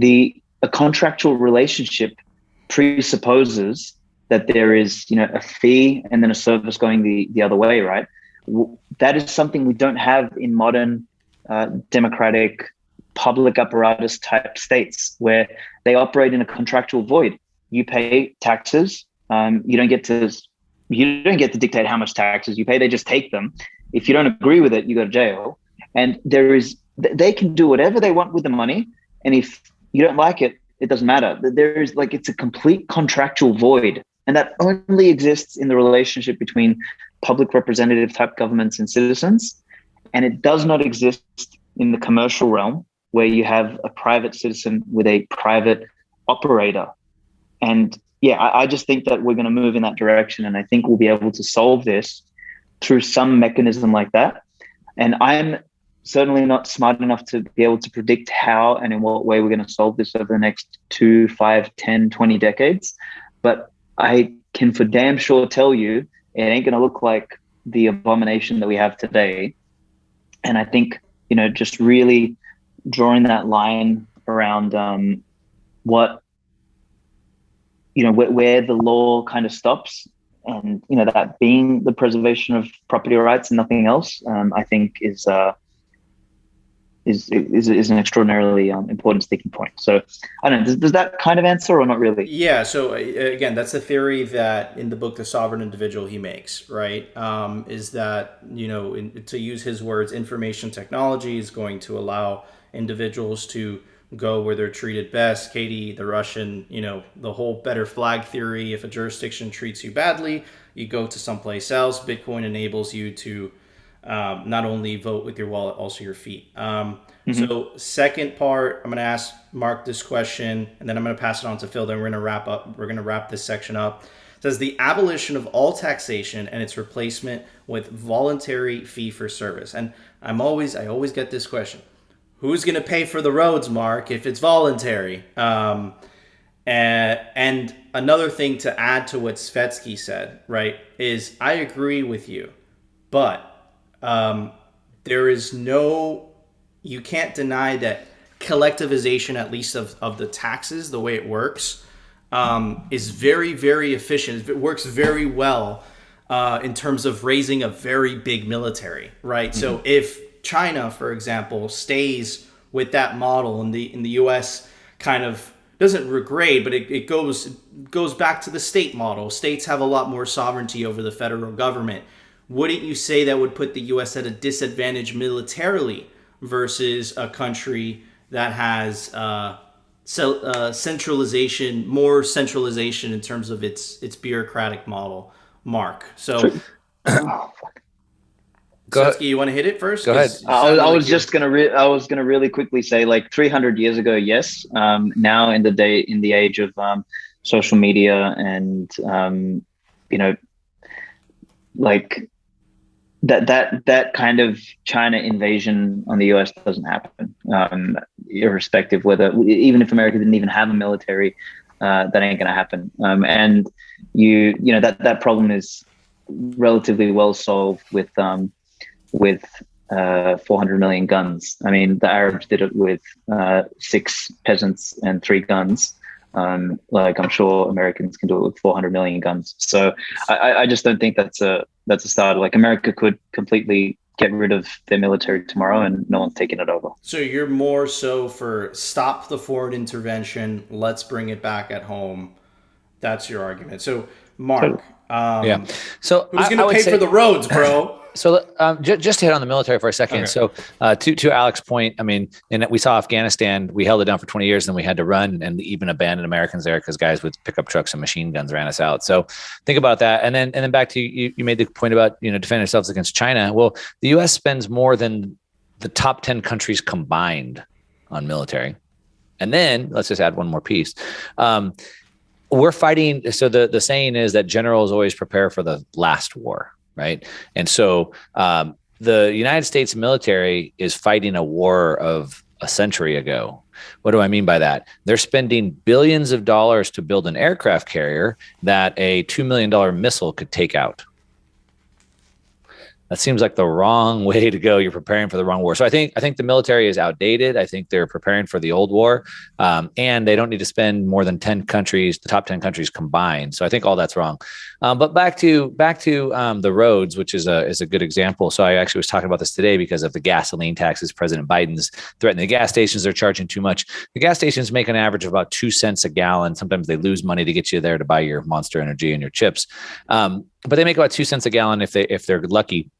a contractual relationship presupposes that there is, a fee and then a service going the other way, right? That is something we don't have in modern democratic public apparatus type states, where they operate in a contractual void. You pay taxes. You don't get to dictate how much taxes you pay. They just take them. If you don't agree with it, you go to jail. And they can do whatever they want with the money. And if you don't like it, it doesn't matter. It's a complete contractual void. And that only exists in the relationship between public representative type governments and citizens. And it does not exist in the commercial realm, where you have a private citizen with a private operator. And yeah, I just think that we're going to move in that direction. And I think we'll be able to solve this through some mechanism like that. And I'm certainly not smart enough to be able to predict how and in what way we're going to solve this over the next 2, 5, 10, 20 decades. But I can for damn sure tell you it ain't going to look like the abomination that we have today. And I think, just really drawing that line around where the law kind of stops, and that being the preservation of property rights and nothing else, I think is an extraordinarily important sticking point. So I don't know, does that kind of answer or not really? Yeah. So again, that's the theory that in the book, The Sovereign Individual, he makes, right? Is that, to use his words, information technology is going to allow individuals to go where they're treated best. Katie, the Russian, the whole better flag theory. If a jurisdiction treats you badly, you go to someplace else. Bitcoin enables you to not only vote with your wallet, also your feet. So second part, I'm going to ask Mark this question, and then I'm going to pass it on to Phil. Then we're going to wrap this section up. It says the abolition of all taxation and its replacement with voluntary fee for service. And I always get this question: who's going to pay for the roads, Mark, if it's voluntary? And another thing to add to what Svetski said, right, is I agree with you, but you can't deny that collectivization, at least of the taxes, the way it works, is very, very efficient. It works very well in terms of raising a very big military, right? Mm-hmm. So if China, for example, stays with that model, and the U.S. kind of doesn't regrade, but it goes back to the state model. States have a lot more sovereignty over the federal government. Wouldn't you say that would put the U.S. at a disadvantage militarily versus a country that has centralization, more centralization in terms of its bureaucratic model? Mark, so Svetski, you want to hit it first? Go ahead. I was gonna really quickly say, like 300 years ago, yes. Now in the age of social media and like that kind of China invasion on the US doesn't happen, irrespective whether, even if America didn't even have a military, that ain't gonna happen. And that problem is relatively well solved with 400 million guns. I mean, the Arabs did it with 6 peasants and 3 guns. Like I'm sure Americans can do it with 400 million guns. So I just don't think that's a start. Like America could completely get rid of their military tomorrow and no one's taking it over. So you're more so for stop the foreign intervention, let's bring it back at home. That's your argument. So Mark, yeah. So who's going to pay for the roads, bro? So just to hit on the military for a second. Okay. So to Alex's point, I mean, and we saw Afghanistan, we held it down for 20 years, and we had to run and even abandon Americans there because guys with pickup trucks and machine guns ran us out. So think about that. And then back to you made the point about, defending ourselves against China. Well, the U.S. spends more than the top 10 countries combined on military. And then let's just add one more piece. We're fighting. So the saying is that generals always prepare for the last war, right? And so the United States military is fighting a war of a century ago. What do I mean by that? They're spending billions of dollars to build an aircraft carrier that a $2 million missile could take out. That seems like the wrong way to go. You're preparing for the wrong war. So I think the military is outdated. I think they're preparing for the old war, and they don't need to spend more than 10 countries, the top 10 countries combined. So I think all that's wrong. But back to the roads, which is a good example. So I actually was talking about this today because of the gasoline taxes. President Biden's threatening the gas stations. They're charging too much. The gas stations make an average of about 2 cents a gallon. Sometimes they lose money to get you there to buy your Monster Energy and your chips. But they make about 2 cents a gallon if they're lucky.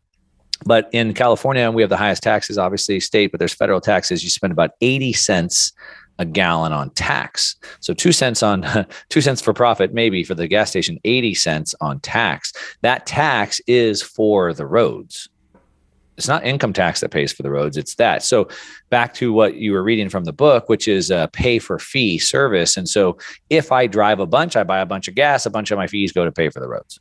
But in California, we have the highest taxes, obviously state, but there's federal taxes. You spend about 80 cents a gallon on tax. So 2 cents on 2 cents for profit, maybe for the gas station, 80 cents on tax. That tax is for the roads. It's not income tax that pays for the roads. It's that. So back to what you were reading from the book, which is a pay for fee service. And so if I drive a bunch, I buy a bunch of gas, a bunch of my fees go to pay for the roads.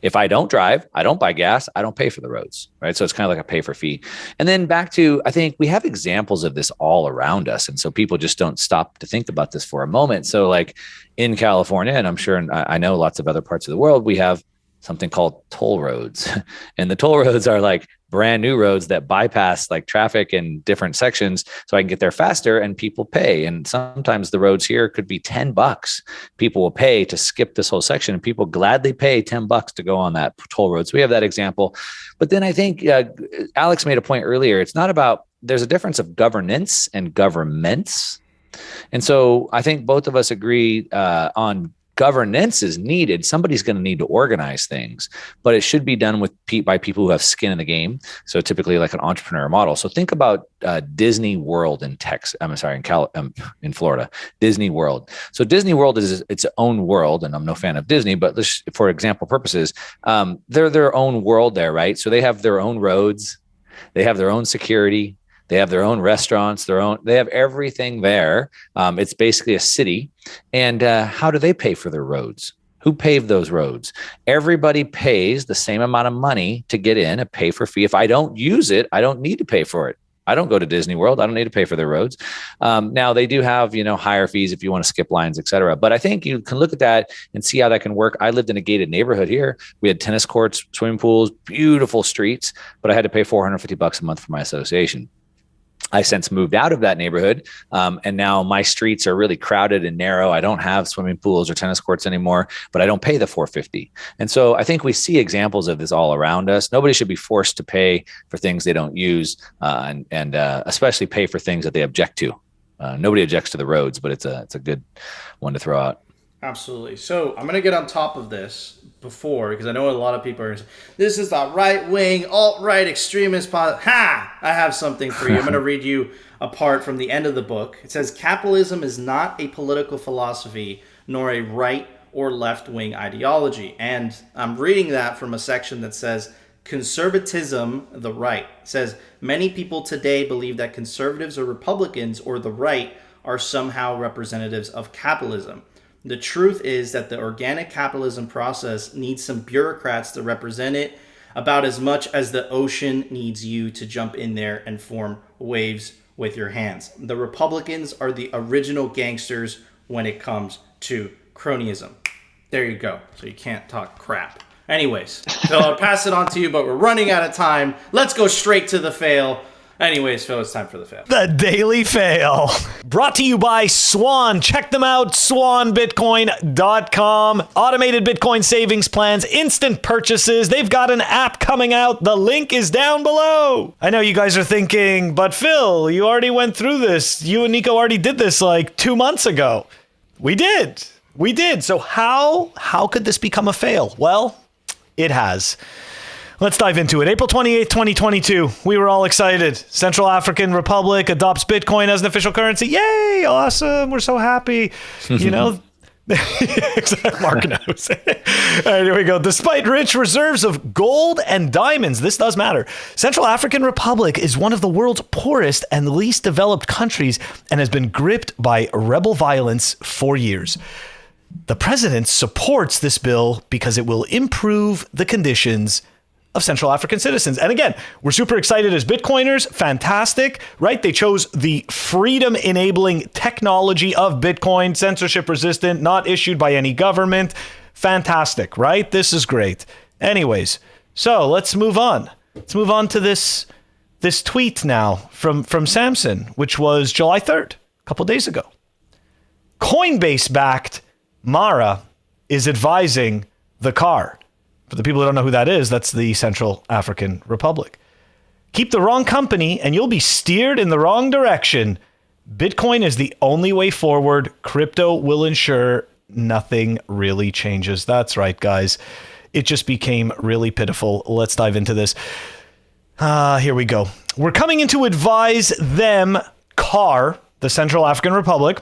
If I don't drive, I don't buy gas, I don't pay for the roads, right? So it's kind of like a pay for fee. And then back to, I think we have examples of this all around us. And so people just don't stop to think about this for a moment. So like in California, and I'm sure I know lots of other parts of the world, we have something called toll roads. And the toll roads are like brand new roads that bypass like traffic in different sections so I can get there faster, and people pay. And sometimes the roads here could be $10. People will pay to skip this whole section, and people gladly pay $10 to go on that toll road. So we have that example. But then I think Alex made a point earlier. It's not about, there's a difference of governance and governments. And so I think both of us agree on governance is needed. Somebody's going to need to organize things, but it should be done by people who have skin in the game. So typically like an entrepreneur model. So think about Disney World in in Florida, Disney World. So Disney World is its own world, and I'm no fan of Disney, but for example purposes, they're their own world there, right? So they have their own roads, they have their own security, they have their own restaurants, they have everything there. It's basically a city. And how do they pay for their roads? Who paved those roads? Everybody pays the same amount of money to get in, a pay for fee. If I don't use it, I don't need to pay for it. I don't go to Disney World. I don't need to pay for their roads. Now they do have, higher fees if you want to skip lines, et cetera. But I think you can look at that and see how that can work. I lived in a gated neighborhood here. We had tennis courts, swimming pools, beautiful streets, but I had to pay $450 a month for my association. I since moved out of that neighborhood, and now my streets are really crowded and narrow. I don't have swimming pools or tennis courts anymore, but I don't pay the $450. And so I think we see examples of this all around us. Nobody should be forced to pay for things they don't use, and especially pay for things that they object to. Nobody objects to the roads, but it's a good one to throw out. Absolutely. So I'm going to get on top of this because I know a lot of people are, this is the right-wing, alt-right extremist. Ha! I have something for you. I'm going to read you a part from the end of the book. It says, capitalism is not a political philosophy, nor a right or left-wing ideology. And I'm reading that from a section that says, conservatism, the right. It says, many people today believe that conservatives or Republicans or the right are somehow representatives of capitalism. The truth is that the organic capitalism process needs some bureaucrats to represent it about as much as the ocean needs you to jump in there and form waves with your hands. The Republicans are the original gangsters when it comes to cronyism. There you go. So you can't talk crap. Anyways, so I'll pass it on to you, but we're running out of time. Let's go straight to the fail. Anyways, Phil, it's time for the fail. The Daily Fail. Brought to you by Swan. Check them out, swanbitcoin.com. Automated Bitcoin savings plans, instant purchases. They've got an app coming out. The link is down below. I know you guys are thinking, but Phil, you already went through this. You and Nico already did this like 2 months ago. We did. So how could this become a fail? Well, it has. Let's dive into it. April 28th, 2022. We were all excited. Central African Republic adopts Bitcoin as an official currency. Yay! Awesome. We're so happy. Mark knows. All right, here we go. Despite rich reserves of gold and diamonds, this does matter. Central African Republic is one of the world's poorest and least developed countries and has been gripped by rebel violence for years. The president supports this bill because it will improve the conditions of Central African citizens. And again, we're super excited as Bitcoiners. Fantastic, right? They chose the freedom enabling technology of Bitcoin, censorship resistant, not issued by any government. Fantastic, right? This is great. Anyways, so let's move on. Let's move on to this tweet now from Samson, which was July 3rd, a couple days ago. Coinbase backed Mara is advising the car. For the people who don't know who that is, that's the Central African Republic. Keep the wrong company and you'll be steered in the wrong direction. Bitcoin is the only way forward. Crypto will ensure nothing really changes. That's right, guys. It just became really pitiful. Let's dive into this. Here we go. We're coming in to advise them, CAR, the Central African Republic,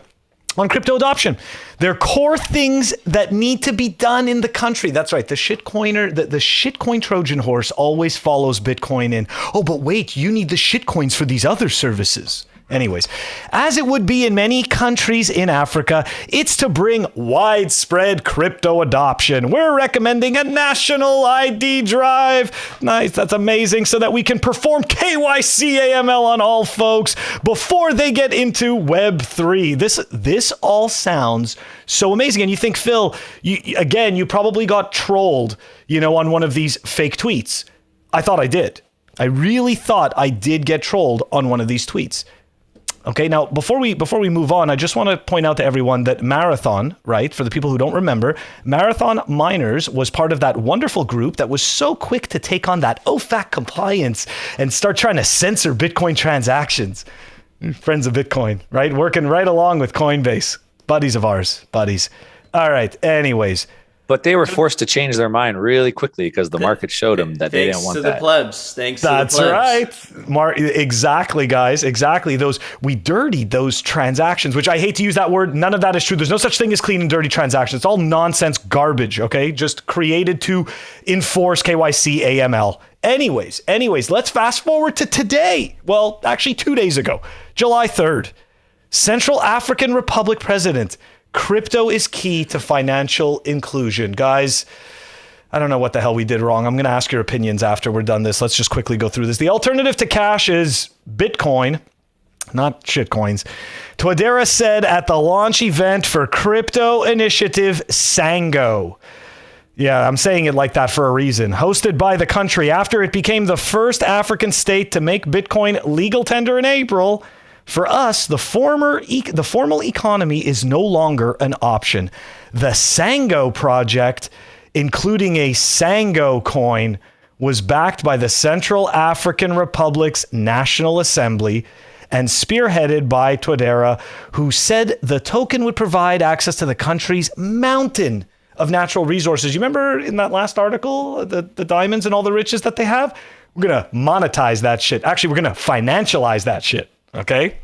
on crypto adoption. There are core things that need to be done in the country. That's right. The shitcoin Trojan horse always follows Bitcoin in. Oh, but wait, you need the shitcoins for these other services. Anyways, as it would be in many countries in Africa, it's to bring widespread crypto adoption. We're recommending a national ID drive. Nice, that's amazing, so that we can perform KYC AML on all folks before they get into Web3. This all sounds so amazing. And you think, Phil, you probably got trolled, on one of these fake tweets. I thought I did. I really thought I did get trolled on one of these tweets. Okay, now before we move on, I just want to point out to everyone that Marathon, right, for the people who don't remember, Marathon Miners was part of that wonderful group that was so quick to take on that OFAC compliance and start trying to censor Bitcoin transactions. Friends of Bitcoin, right? Working right along with Coinbase. Buddies of ours, buddies. All right, anyways. But they were forced to change their mind really quickly because the market showed them that they didn't want that. Thanks to the plebs. That's right. Mark, exactly, guys. Exactly. We dirtied those transactions, which I hate to use that word. None of that is true. There's no such thing as clean and dirty transactions. It's all nonsense garbage, okay? Just created to enforce KYC AML. Anyways, let's fast forward to today. Well, actually 2 days ago, July 3rd. Central African Republic President, crypto is key to financial inclusion. Guys, I don't know what the hell we did wrong. I'm going to ask your opinions after we're done this. Let's just quickly go through this. The alternative to cash is Bitcoin, not shitcoins. Twadera said at the launch event for crypto initiative Sango. Yeah, I'm saying it like that for a reason. Hosted by the country after it became the first African state to make Bitcoin legal tender in April. For us, the formal economy is no longer an option. The Sango project, including a Sango coin, was backed by the Central African Republic's National Assembly and spearheaded by Twadera, who said the token would provide access to the country's mountain of natural resources. You remember in that last article, the diamonds and all the riches that they have? We're going to monetize that shit. Actually, we're going to financialize that shit. Okay,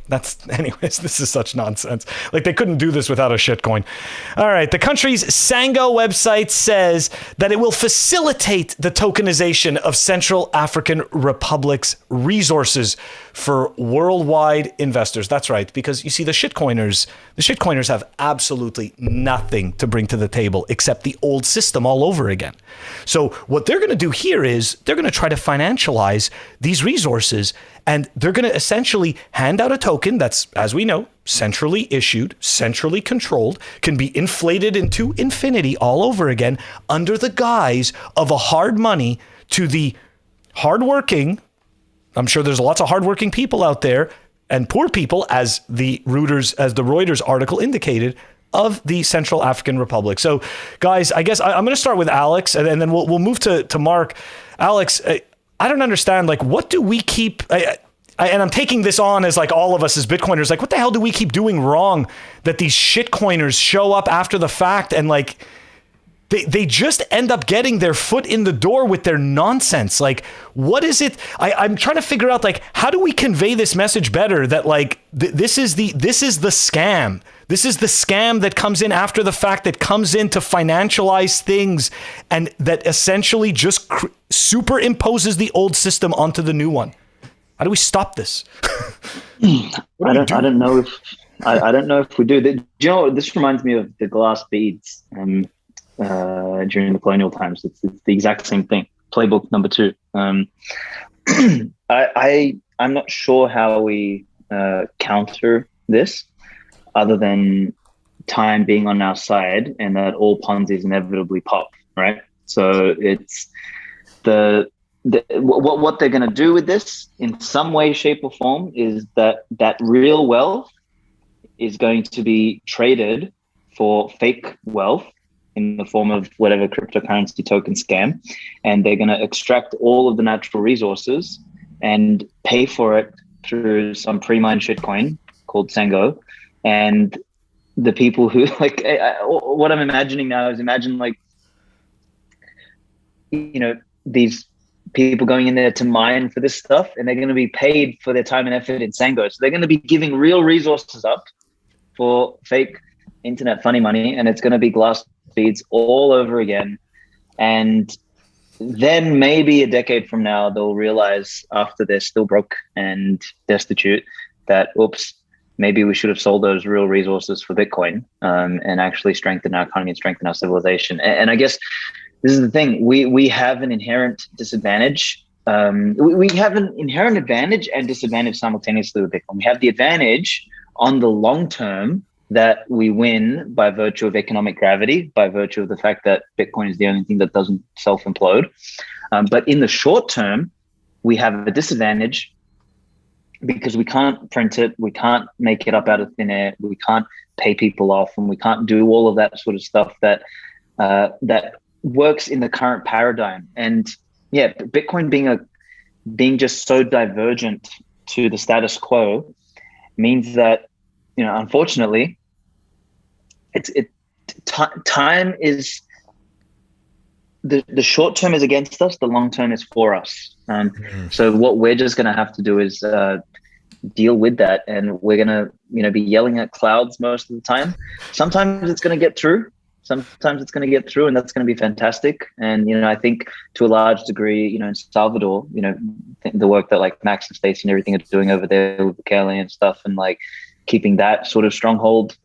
anyways, this is such nonsense. Like, they couldn't do this without a shitcoin. All right, the country's Sango website says that it will facilitate the tokenization of Central African Republic's resources for worldwide investors. That's right, because you see, the shitcoiners have absolutely nothing to bring to the table except the old system all over again. So what they're going to do here is they're going to try to financialize these resources, and they're going to essentially hand out a token that's, as we know, centrally issued, centrally controlled, can be inflated into infinity all over again under the guise of a hard money to the hardworking. I'm sure there's lots of hardworking people out there and poor people, as the Reuters article indicated, of the Central African Republic. So, guys, I guess I'm going to start with Alex, and then we'll move to Mark. Alex, I don't understand. Like, what do we keep? And I'm taking this on as like all of us as Bitcoiners. Like, what the hell do we keep doing wrong that these shitcoiners show up after the fact and like They just end up getting their foot in the door with their nonsense. Like, what is it? I'm trying to figure out, like, how do we convey this message better that, like, this is the scam. This is the scam that comes in after the fact, that comes in to financialize things, and that essentially just superimposes the old system onto the new one. How do we stop this? I don't know if we do. Do you know, this reminds me of the glass beads during the colonial times. It's the exact same thing. Playbook number 2. I'm not sure how we counter this, other than time being on our side, and that all Ponzi's inevitably pop, right? So it's what they're going to do with this in some way, shape, or form is that real wealth is going to be traded for fake wealth in the form of whatever cryptocurrency token scam, and they're going to extract all of the natural resources and pay for it through some pre-mined shitcoin called Sango. And the people who, like, what I'm imagining now is, imagine, like, you know, these people going in there to mine for this stuff, and they're going to be paid for their time and effort in Sango. So they're going to be giving real resources up for fake internet funny money, and it's going to be glass beads all over again. And then maybe a decade from now, they'll realize, after they're still broke and destitute, that, oops, maybe we should have sold those real resources for Bitcoin, and actually strengthen our economy and strengthen our civilization. And I guess this is the thing. We have an inherent disadvantage. We have an inherent advantage and disadvantage simultaneously with Bitcoin. We have the advantage on the long term that we win by virtue of economic gravity, by virtue of the fact that Bitcoin is the only thing that doesn't self-implode. But in the short term, we have a disadvantage because we can't print it, we can't make it up out of thin air, we can't pay people off, and we can't do all of that sort of stuff that works in the current paradigm. And yeah, Bitcoin being just so divergent to the status quo means that, you know, unfortunately, time is the short term is against us, the long term is for us. So what we're just going to have to do is deal with that, and we're going to, you know, be yelling at clouds most of the time. Sometimes it's going to get through. Sometimes it's going to get through, and that's going to be fantastic. And, you know, I think to a large degree, you know, in Salvador, you know, the work that like Max and Stacey and everything are doing over there with Kelly and stuff, and like keeping that sort of stronghold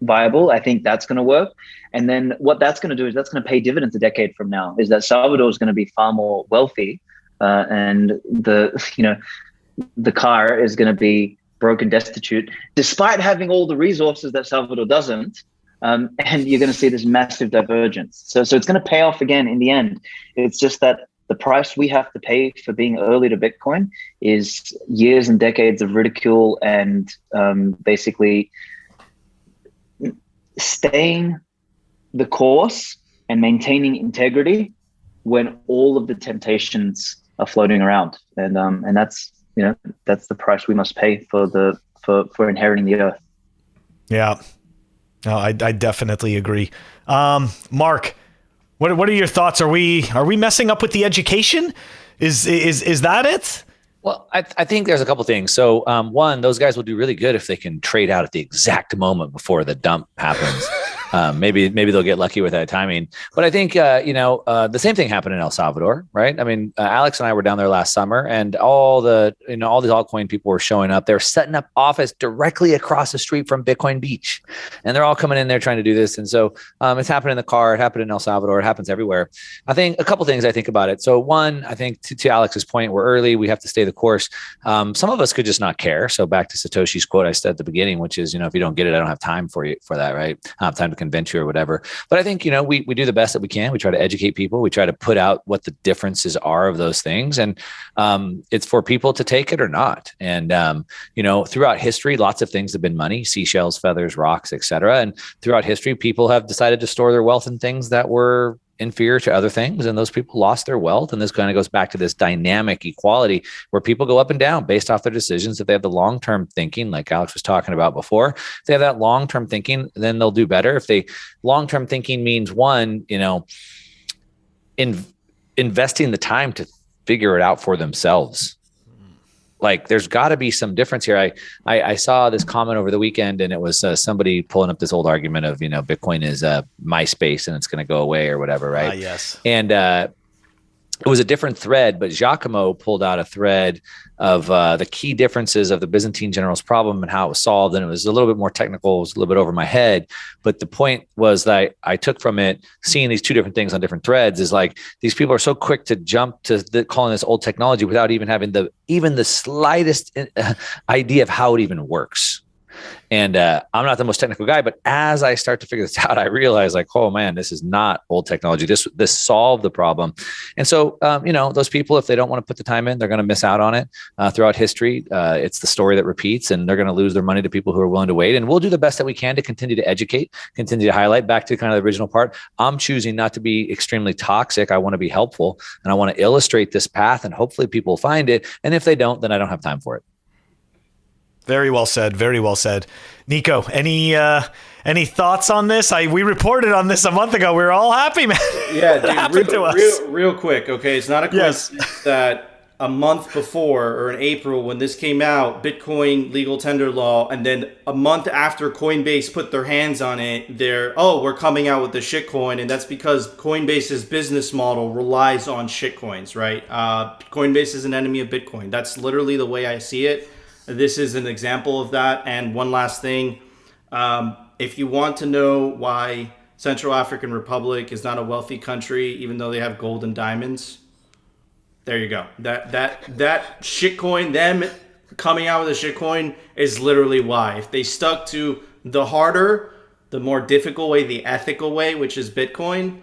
viable, I think that's going to work. And then what that's going to do is that's going to pay dividends a decade from now, is that Salvador is going to be far more wealthy, and the car is going to be broke and destitute, despite having all the resources that Salvador doesn't. And you're going to see this massive divergence. So it's going to pay off again in the end. It's just that the price we have to pay for being early to Bitcoin is years and decades of ridicule and basically staying the course and maintaining integrity when all of the temptations are floating around. And that's, you know, that's the price we must pay for inheriting the earth. Yeah. No, I definitely agree. Mark, what are your thoughts? Are we messing up with the education? Is that it? Well, I think there's a couple things. So one, those guys will do really good if they can trade out at the exact moment before the dump happens. Maybe they'll get lucky with that timing. But I think, the same thing happened in El Salvador, right? I mean, Alex and I were down there last summer, and all these altcoin people were showing up. They're setting up office directly across the street from Bitcoin Beach. And they're all coming in there trying to do this. And so it's happened in the car. It happened in El Salvador. It happens everywhere. I think a couple things I think about it. So one, I think to Alex's point, we're early. We have to stay the course. Some of us could just not care. So back to Satoshi's quote I said at the beginning, which is, if you don't get it, I don't have time for that, right? I don't have time to convince you or whatever. But I think, we do the best that we can. We try to educate people. We try to put out what the differences are of those things. And it's for people to take it or not. And, throughout history, lots of things have been money, seashells, feathers, rocks, etc. And throughout history, people have decided to store their wealth in things that were inferior to other things, and those people lost their wealth. And this kind of goes back to this dynamic equality where people go up and down based off their decisions. If they have the long-term thinking, like Alex was talking about before, if they have that long-term thinking, then they'll do better. If they long-term thinking means one, investing the time to figure it out for themselves. Like there's got to be some difference here. I saw this comment over the weekend, and it was somebody pulling up this old argument of, Bitcoin is MySpace and it's going to go away or whatever. Right. Yes. And it was a different thread, but Giacomo pulled out a thread of the key differences of the Byzantine general's problem and how it was solved. And it was a little bit more technical. It was a little bit over my head. But the point was that I took from it, seeing these two different things on different threads, is like these people are so quick to jump to calling this old technology without even having the slightest idea of how it even works. And I'm not the most technical guy, but as I start to figure this out, I realize like, oh man, this is not old technology. This solved the problem. And so, those people, if they don't want to put the time in, they're going to miss out on it throughout history. It's the story that repeats, and they're going to lose their money to people who are willing to wait. And we'll do the best that we can to continue to educate, continue to highlight. Back to kind of the original part, I'm choosing not to be extremely toxic. I want to be helpful, and I want to illustrate this path, and hopefully people will find it. And if they don't, then I don't have time for it. Very well said. Very well said. Nico, any thoughts on this? We reported on this a month ago. We were all happy, man. Yeah, dude, real quick. Okay, it's not a coincidence that a month before, or in April when this came out, Bitcoin legal tender law, and then a month after Coinbase put their hands on it, we're coming out with the shitcoin, and that's because Coinbase's business model relies on shitcoins, right? Coinbase is an enemy of Bitcoin. That's literally the way I see it. This is an example of that. And one last thing, if you want to know why Central African Republic is not a wealthy country, even though they have gold and diamonds, there you go. That shitcoin, them coming out with a shitcoin, is literally why. If they stuck to the harder, the more difficult way, the ethical way, which is Bitcoin,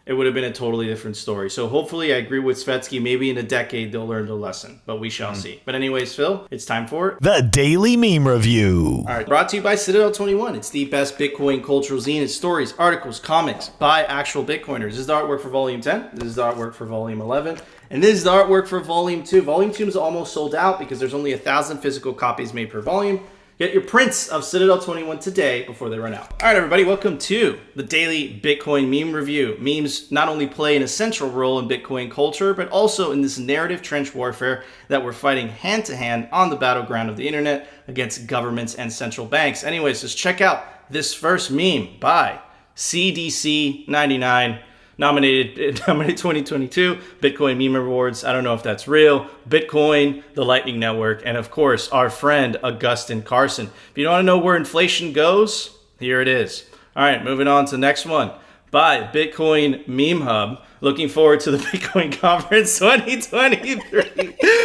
it would have been a totally different story. So hopefully I agree with Svetski. Maybe in a decade they'll learn the lesson, but we shall see. But anyways, Phil, it's time for the Daily Meme Review. All right, brought to you by Citadel 21. It's the best Bitcoin cultural zine. It's stories, articles, comics by actual Bitcoiners. This is the artwork for Volume 10. This is the artwork for Volume 11. And this is the artwork for Volume 2. Volume 2 is almost sold out because there's only 1,000 physical copies made per volume. Get your prints of Citadel 21 today before they run out. All right, everybody, welcome to the Daily Bitcoin Meme Review. Memes not only play an essential role in Bitcoin culture, but also in this narrative trench warfare that we're fighting hand-to-hand on the battleground of the internet against governments and central banks. Anyways, just check out this first meme by CDC99. Nominated 2022 Bitcoin Meme Awards. I don't know if that's real. Bitcoin, the Lightning Network, and of course, our friend Augustin Carson. If you don't want to know where inflation goes, here it is. All right, moving on to the next one. By Bitcoin Meme Hub. Looking forward to the Bitcoin Conference 2023.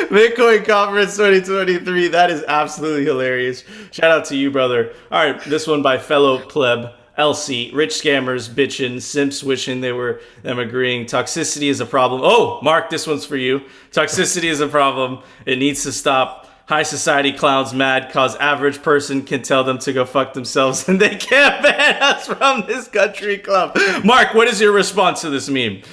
Bitcoin Conference 2023. That is absolutely hilarious. Shout out to you, brother. All right, this one by fellow pleb. LC, rich scammers bitching, simps wishing they were them agreeing. Toxicity is a problem. Oh, Mark, this one's for you. Toxicity is a problem. It needs to stop. High society clowns mad cause average person can tell them to go fuck themselves and they can't ban us from this country club. Mark, what is your response to this meme?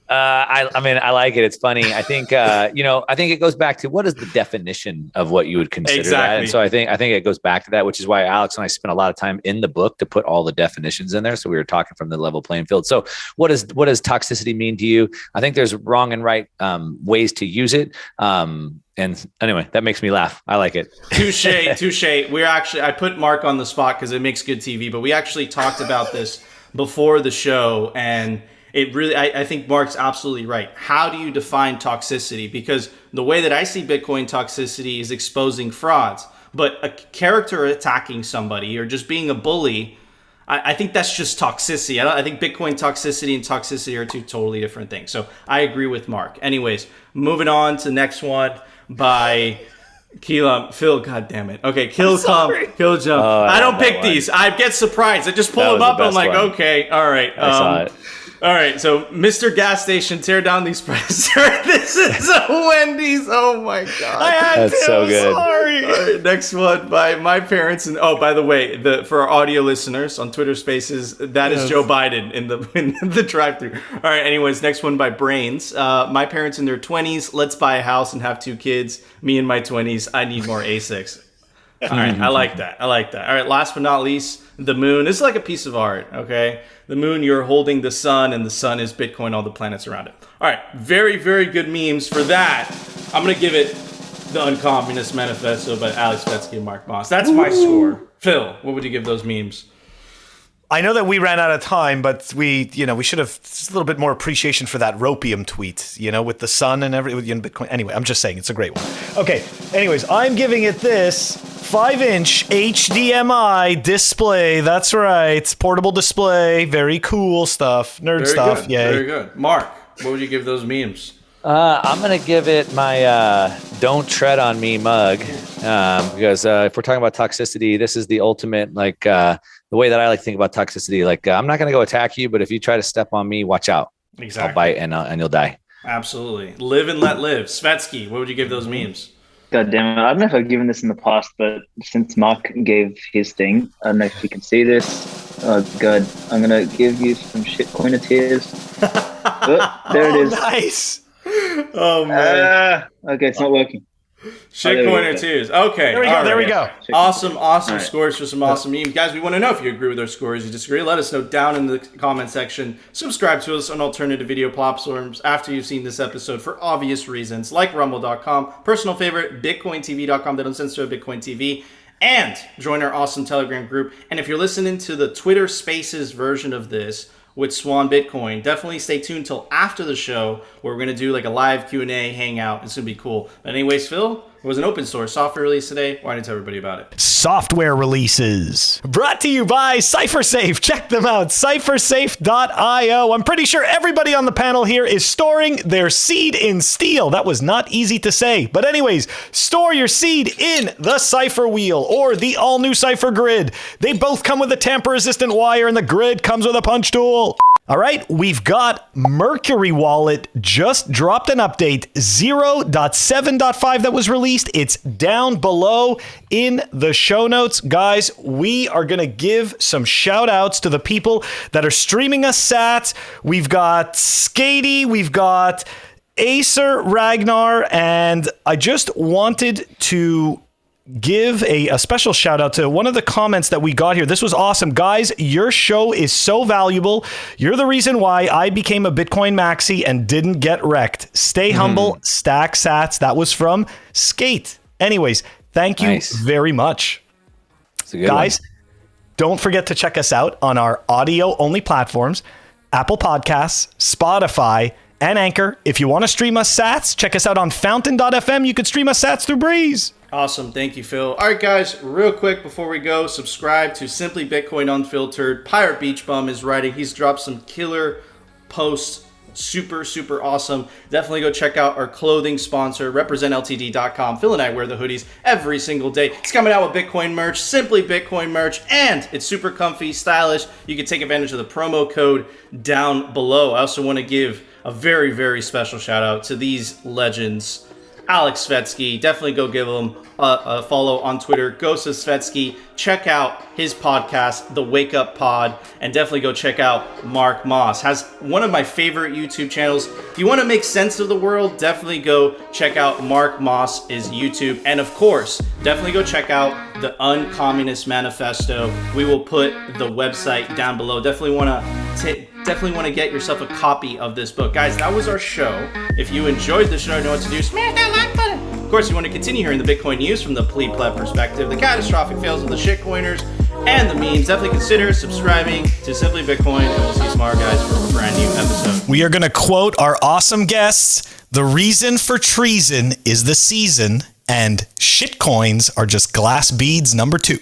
I like it. It's funny. I think, I think it goes back to what is the definition of what you would consider that. And so I think it goes back to that, which is why Alex and I spent a lot of time in the book to put all the definitions in there. So we were talking from the level playing field. So what does toxicity mean to you? I think there's wrong and right ways to use it. And anyway, that makes me laugh. I like it. Touche. I put Mark on the spot because it makes good TV, but we actually talked about this before the show, and it really, I think Mark's absolutely right. How do you define toxicity? Because the way that I see Bitcoin toxicity is exposing frauds, but a character attacking somebody or just being a bully, I think that's just toxicity. I think Bitcoin toxicity and toxicity are two totally different things. So I agree with Mark. Anyways, moving on to the next one by Phil, God damn it. Okay, Kill Jump. I don't pick these. I get surprised. I just pull them up. I'm like, one. Okay, all right. I saw it. All right, so Mr. Gas Station, tear down these prices. This is a Wendy's. Oh my god, That's so good. Sorry. All right, next one by my parents. And oh, by the way, for our audio listeners on Twitter Spaces, that is Joe Biden in the drive-thru. All right, anyways, next one by Brains. My parents in their 20s. Let's buy a house and have 2 kids. Me in my 20s. I need more ASICs. All right, I like that. All right, last but not least, the moon. This is like a piece of art, okay? The moon, you're holding the sun, and the sun is Bitcoin, all the planets around it. All right, very, very good memes. For that, I'm going to give it the UNCommunist Manifesto by Alek Svetski and Mark Moss. That's my score. Phil, what would you give those memes? I know that we ran out of time, but we should have just a little bit more appreciation for that Ropium tweet, with the sun and everything, Bitcoin. Anyway, I'm just saying it's a great one. Okay. Anyways, I'm giving it this 5-inch HDMI display. That's right. Portable display. Very cool stuff. Nerd Very stuff. Good. Yay. Very good. Mark, what would you give those memes? I'm going to give it my don't tread on me mug because if we're talking about toxicity, this is the ultimate, the way that I like to think about toxicity. I'm not going to go attack you, but if you try to step on me, watch out. Exactly. I'll bite and you'll die. Absolutely. Live and let live. Svetsky, what would you give those memes? God damn it. I don't know if I've given this in the past, but since Mark gave his thing, I don't know if you can see this. Oh, God. I'm going to give you some shitcoiner tears. There it is. Nice. Oh, man. Okay, it's not working. Shitcoiner tears. Okay. There we go. Awesome right. scores for some awesome memes. Guys, we want to know if you agree with our scores, you disagree. Let us know down in the comment section. Subscribe to us on alternative video platforms after you've seen this episode for obvious reasons, like rumble.com, personal favorite, bitcointv.com, they don't censor Bitcoin TV, and join our awesome Telegram group. And if you're listening to the Twitter Spaces version of this with Swan Bitcoin, definitely stay tuned till after the show where we're going to do like a live Q&A hangout. It's going to be cool. But anyways, Phil, it was an open source software release today. Why don't you tell everybody about it? Software releases brought to you by CipherSafe. Check them out, cyphersafe.io. I'm pretty sure everybody on the panel here is storing their seed in steel. That was not easy to say, but anyways, store your seed in the Cypher wheel or the all new Cypher grid. They both come with a tamper resistant wire and the grid comes with a punch tool. All right, we've got Mercury Wallet just dropped an update 0.7.5 that was released. It's down below in the show notes. Guys, we are going to give some shout outs to the people that are streaming us sats. We've got Skatey, we've got Acer Ragnar, and I just wanted to give a special shout out to one of the comments that we got here. This was awesome. Guys, your show is so valuable. You're the reason why I became a Bitcoin maxi and didn't get wrecked. Stay humble, stack sats. That was from Skate. Anyways, thank you very much. Guys, don't forget to check us out on our audio only platforms, Apple Podcasts, Spotify, and Anchor. If you want to stream us sats, check us out on fountain.fm. You could stream us sats through Breeze. Awesome. Thank you, Phil. All right, guys, real quick before we go, subscribe to Simply Bitcoin Unfiltered. Pirate Beach Bum is writing. He's dropped some killer posts. Super, super awesome. Definitely go check out our clothing sponsor, representltd.com. Phil and I wear the hoodies every single day. It's coming out with Bitcoin merch, Simply Bitcoin merch, and it's super comfy, stylish. You can take advantage of the promo code down below. I also want to give a very, very special shout out to these legends. Alek Svetski, definitely go give him a follow on Twitter. Go to Svetski. Check out his podcast, The Wake Up Pod, and definitely go check out Mark Moss. Has one of my favorite YouTube channels. If you want to make sense of the world, definitely go check out Mark Moss's YouTube. And of course, definitely go check out the UNCommunist Manifesto. We will put the website down below. Definitely want to get yourself a copy of this book. Guys, that was our show. If you enjoyed the show, you know what to do. Smash that like button. Of course, you want to continue hearing the Bitcoin news from the pleb perspective, the catastrophic fails of the shitcoiners, and the memes. Definitely consider subscribing to Simply Bitcoin, and we'll see you tomorrow, guys, for a brand new episode. We are going to quote our awesome guests. The reason for treason is the season, and shitcoins are just glass beads number 2.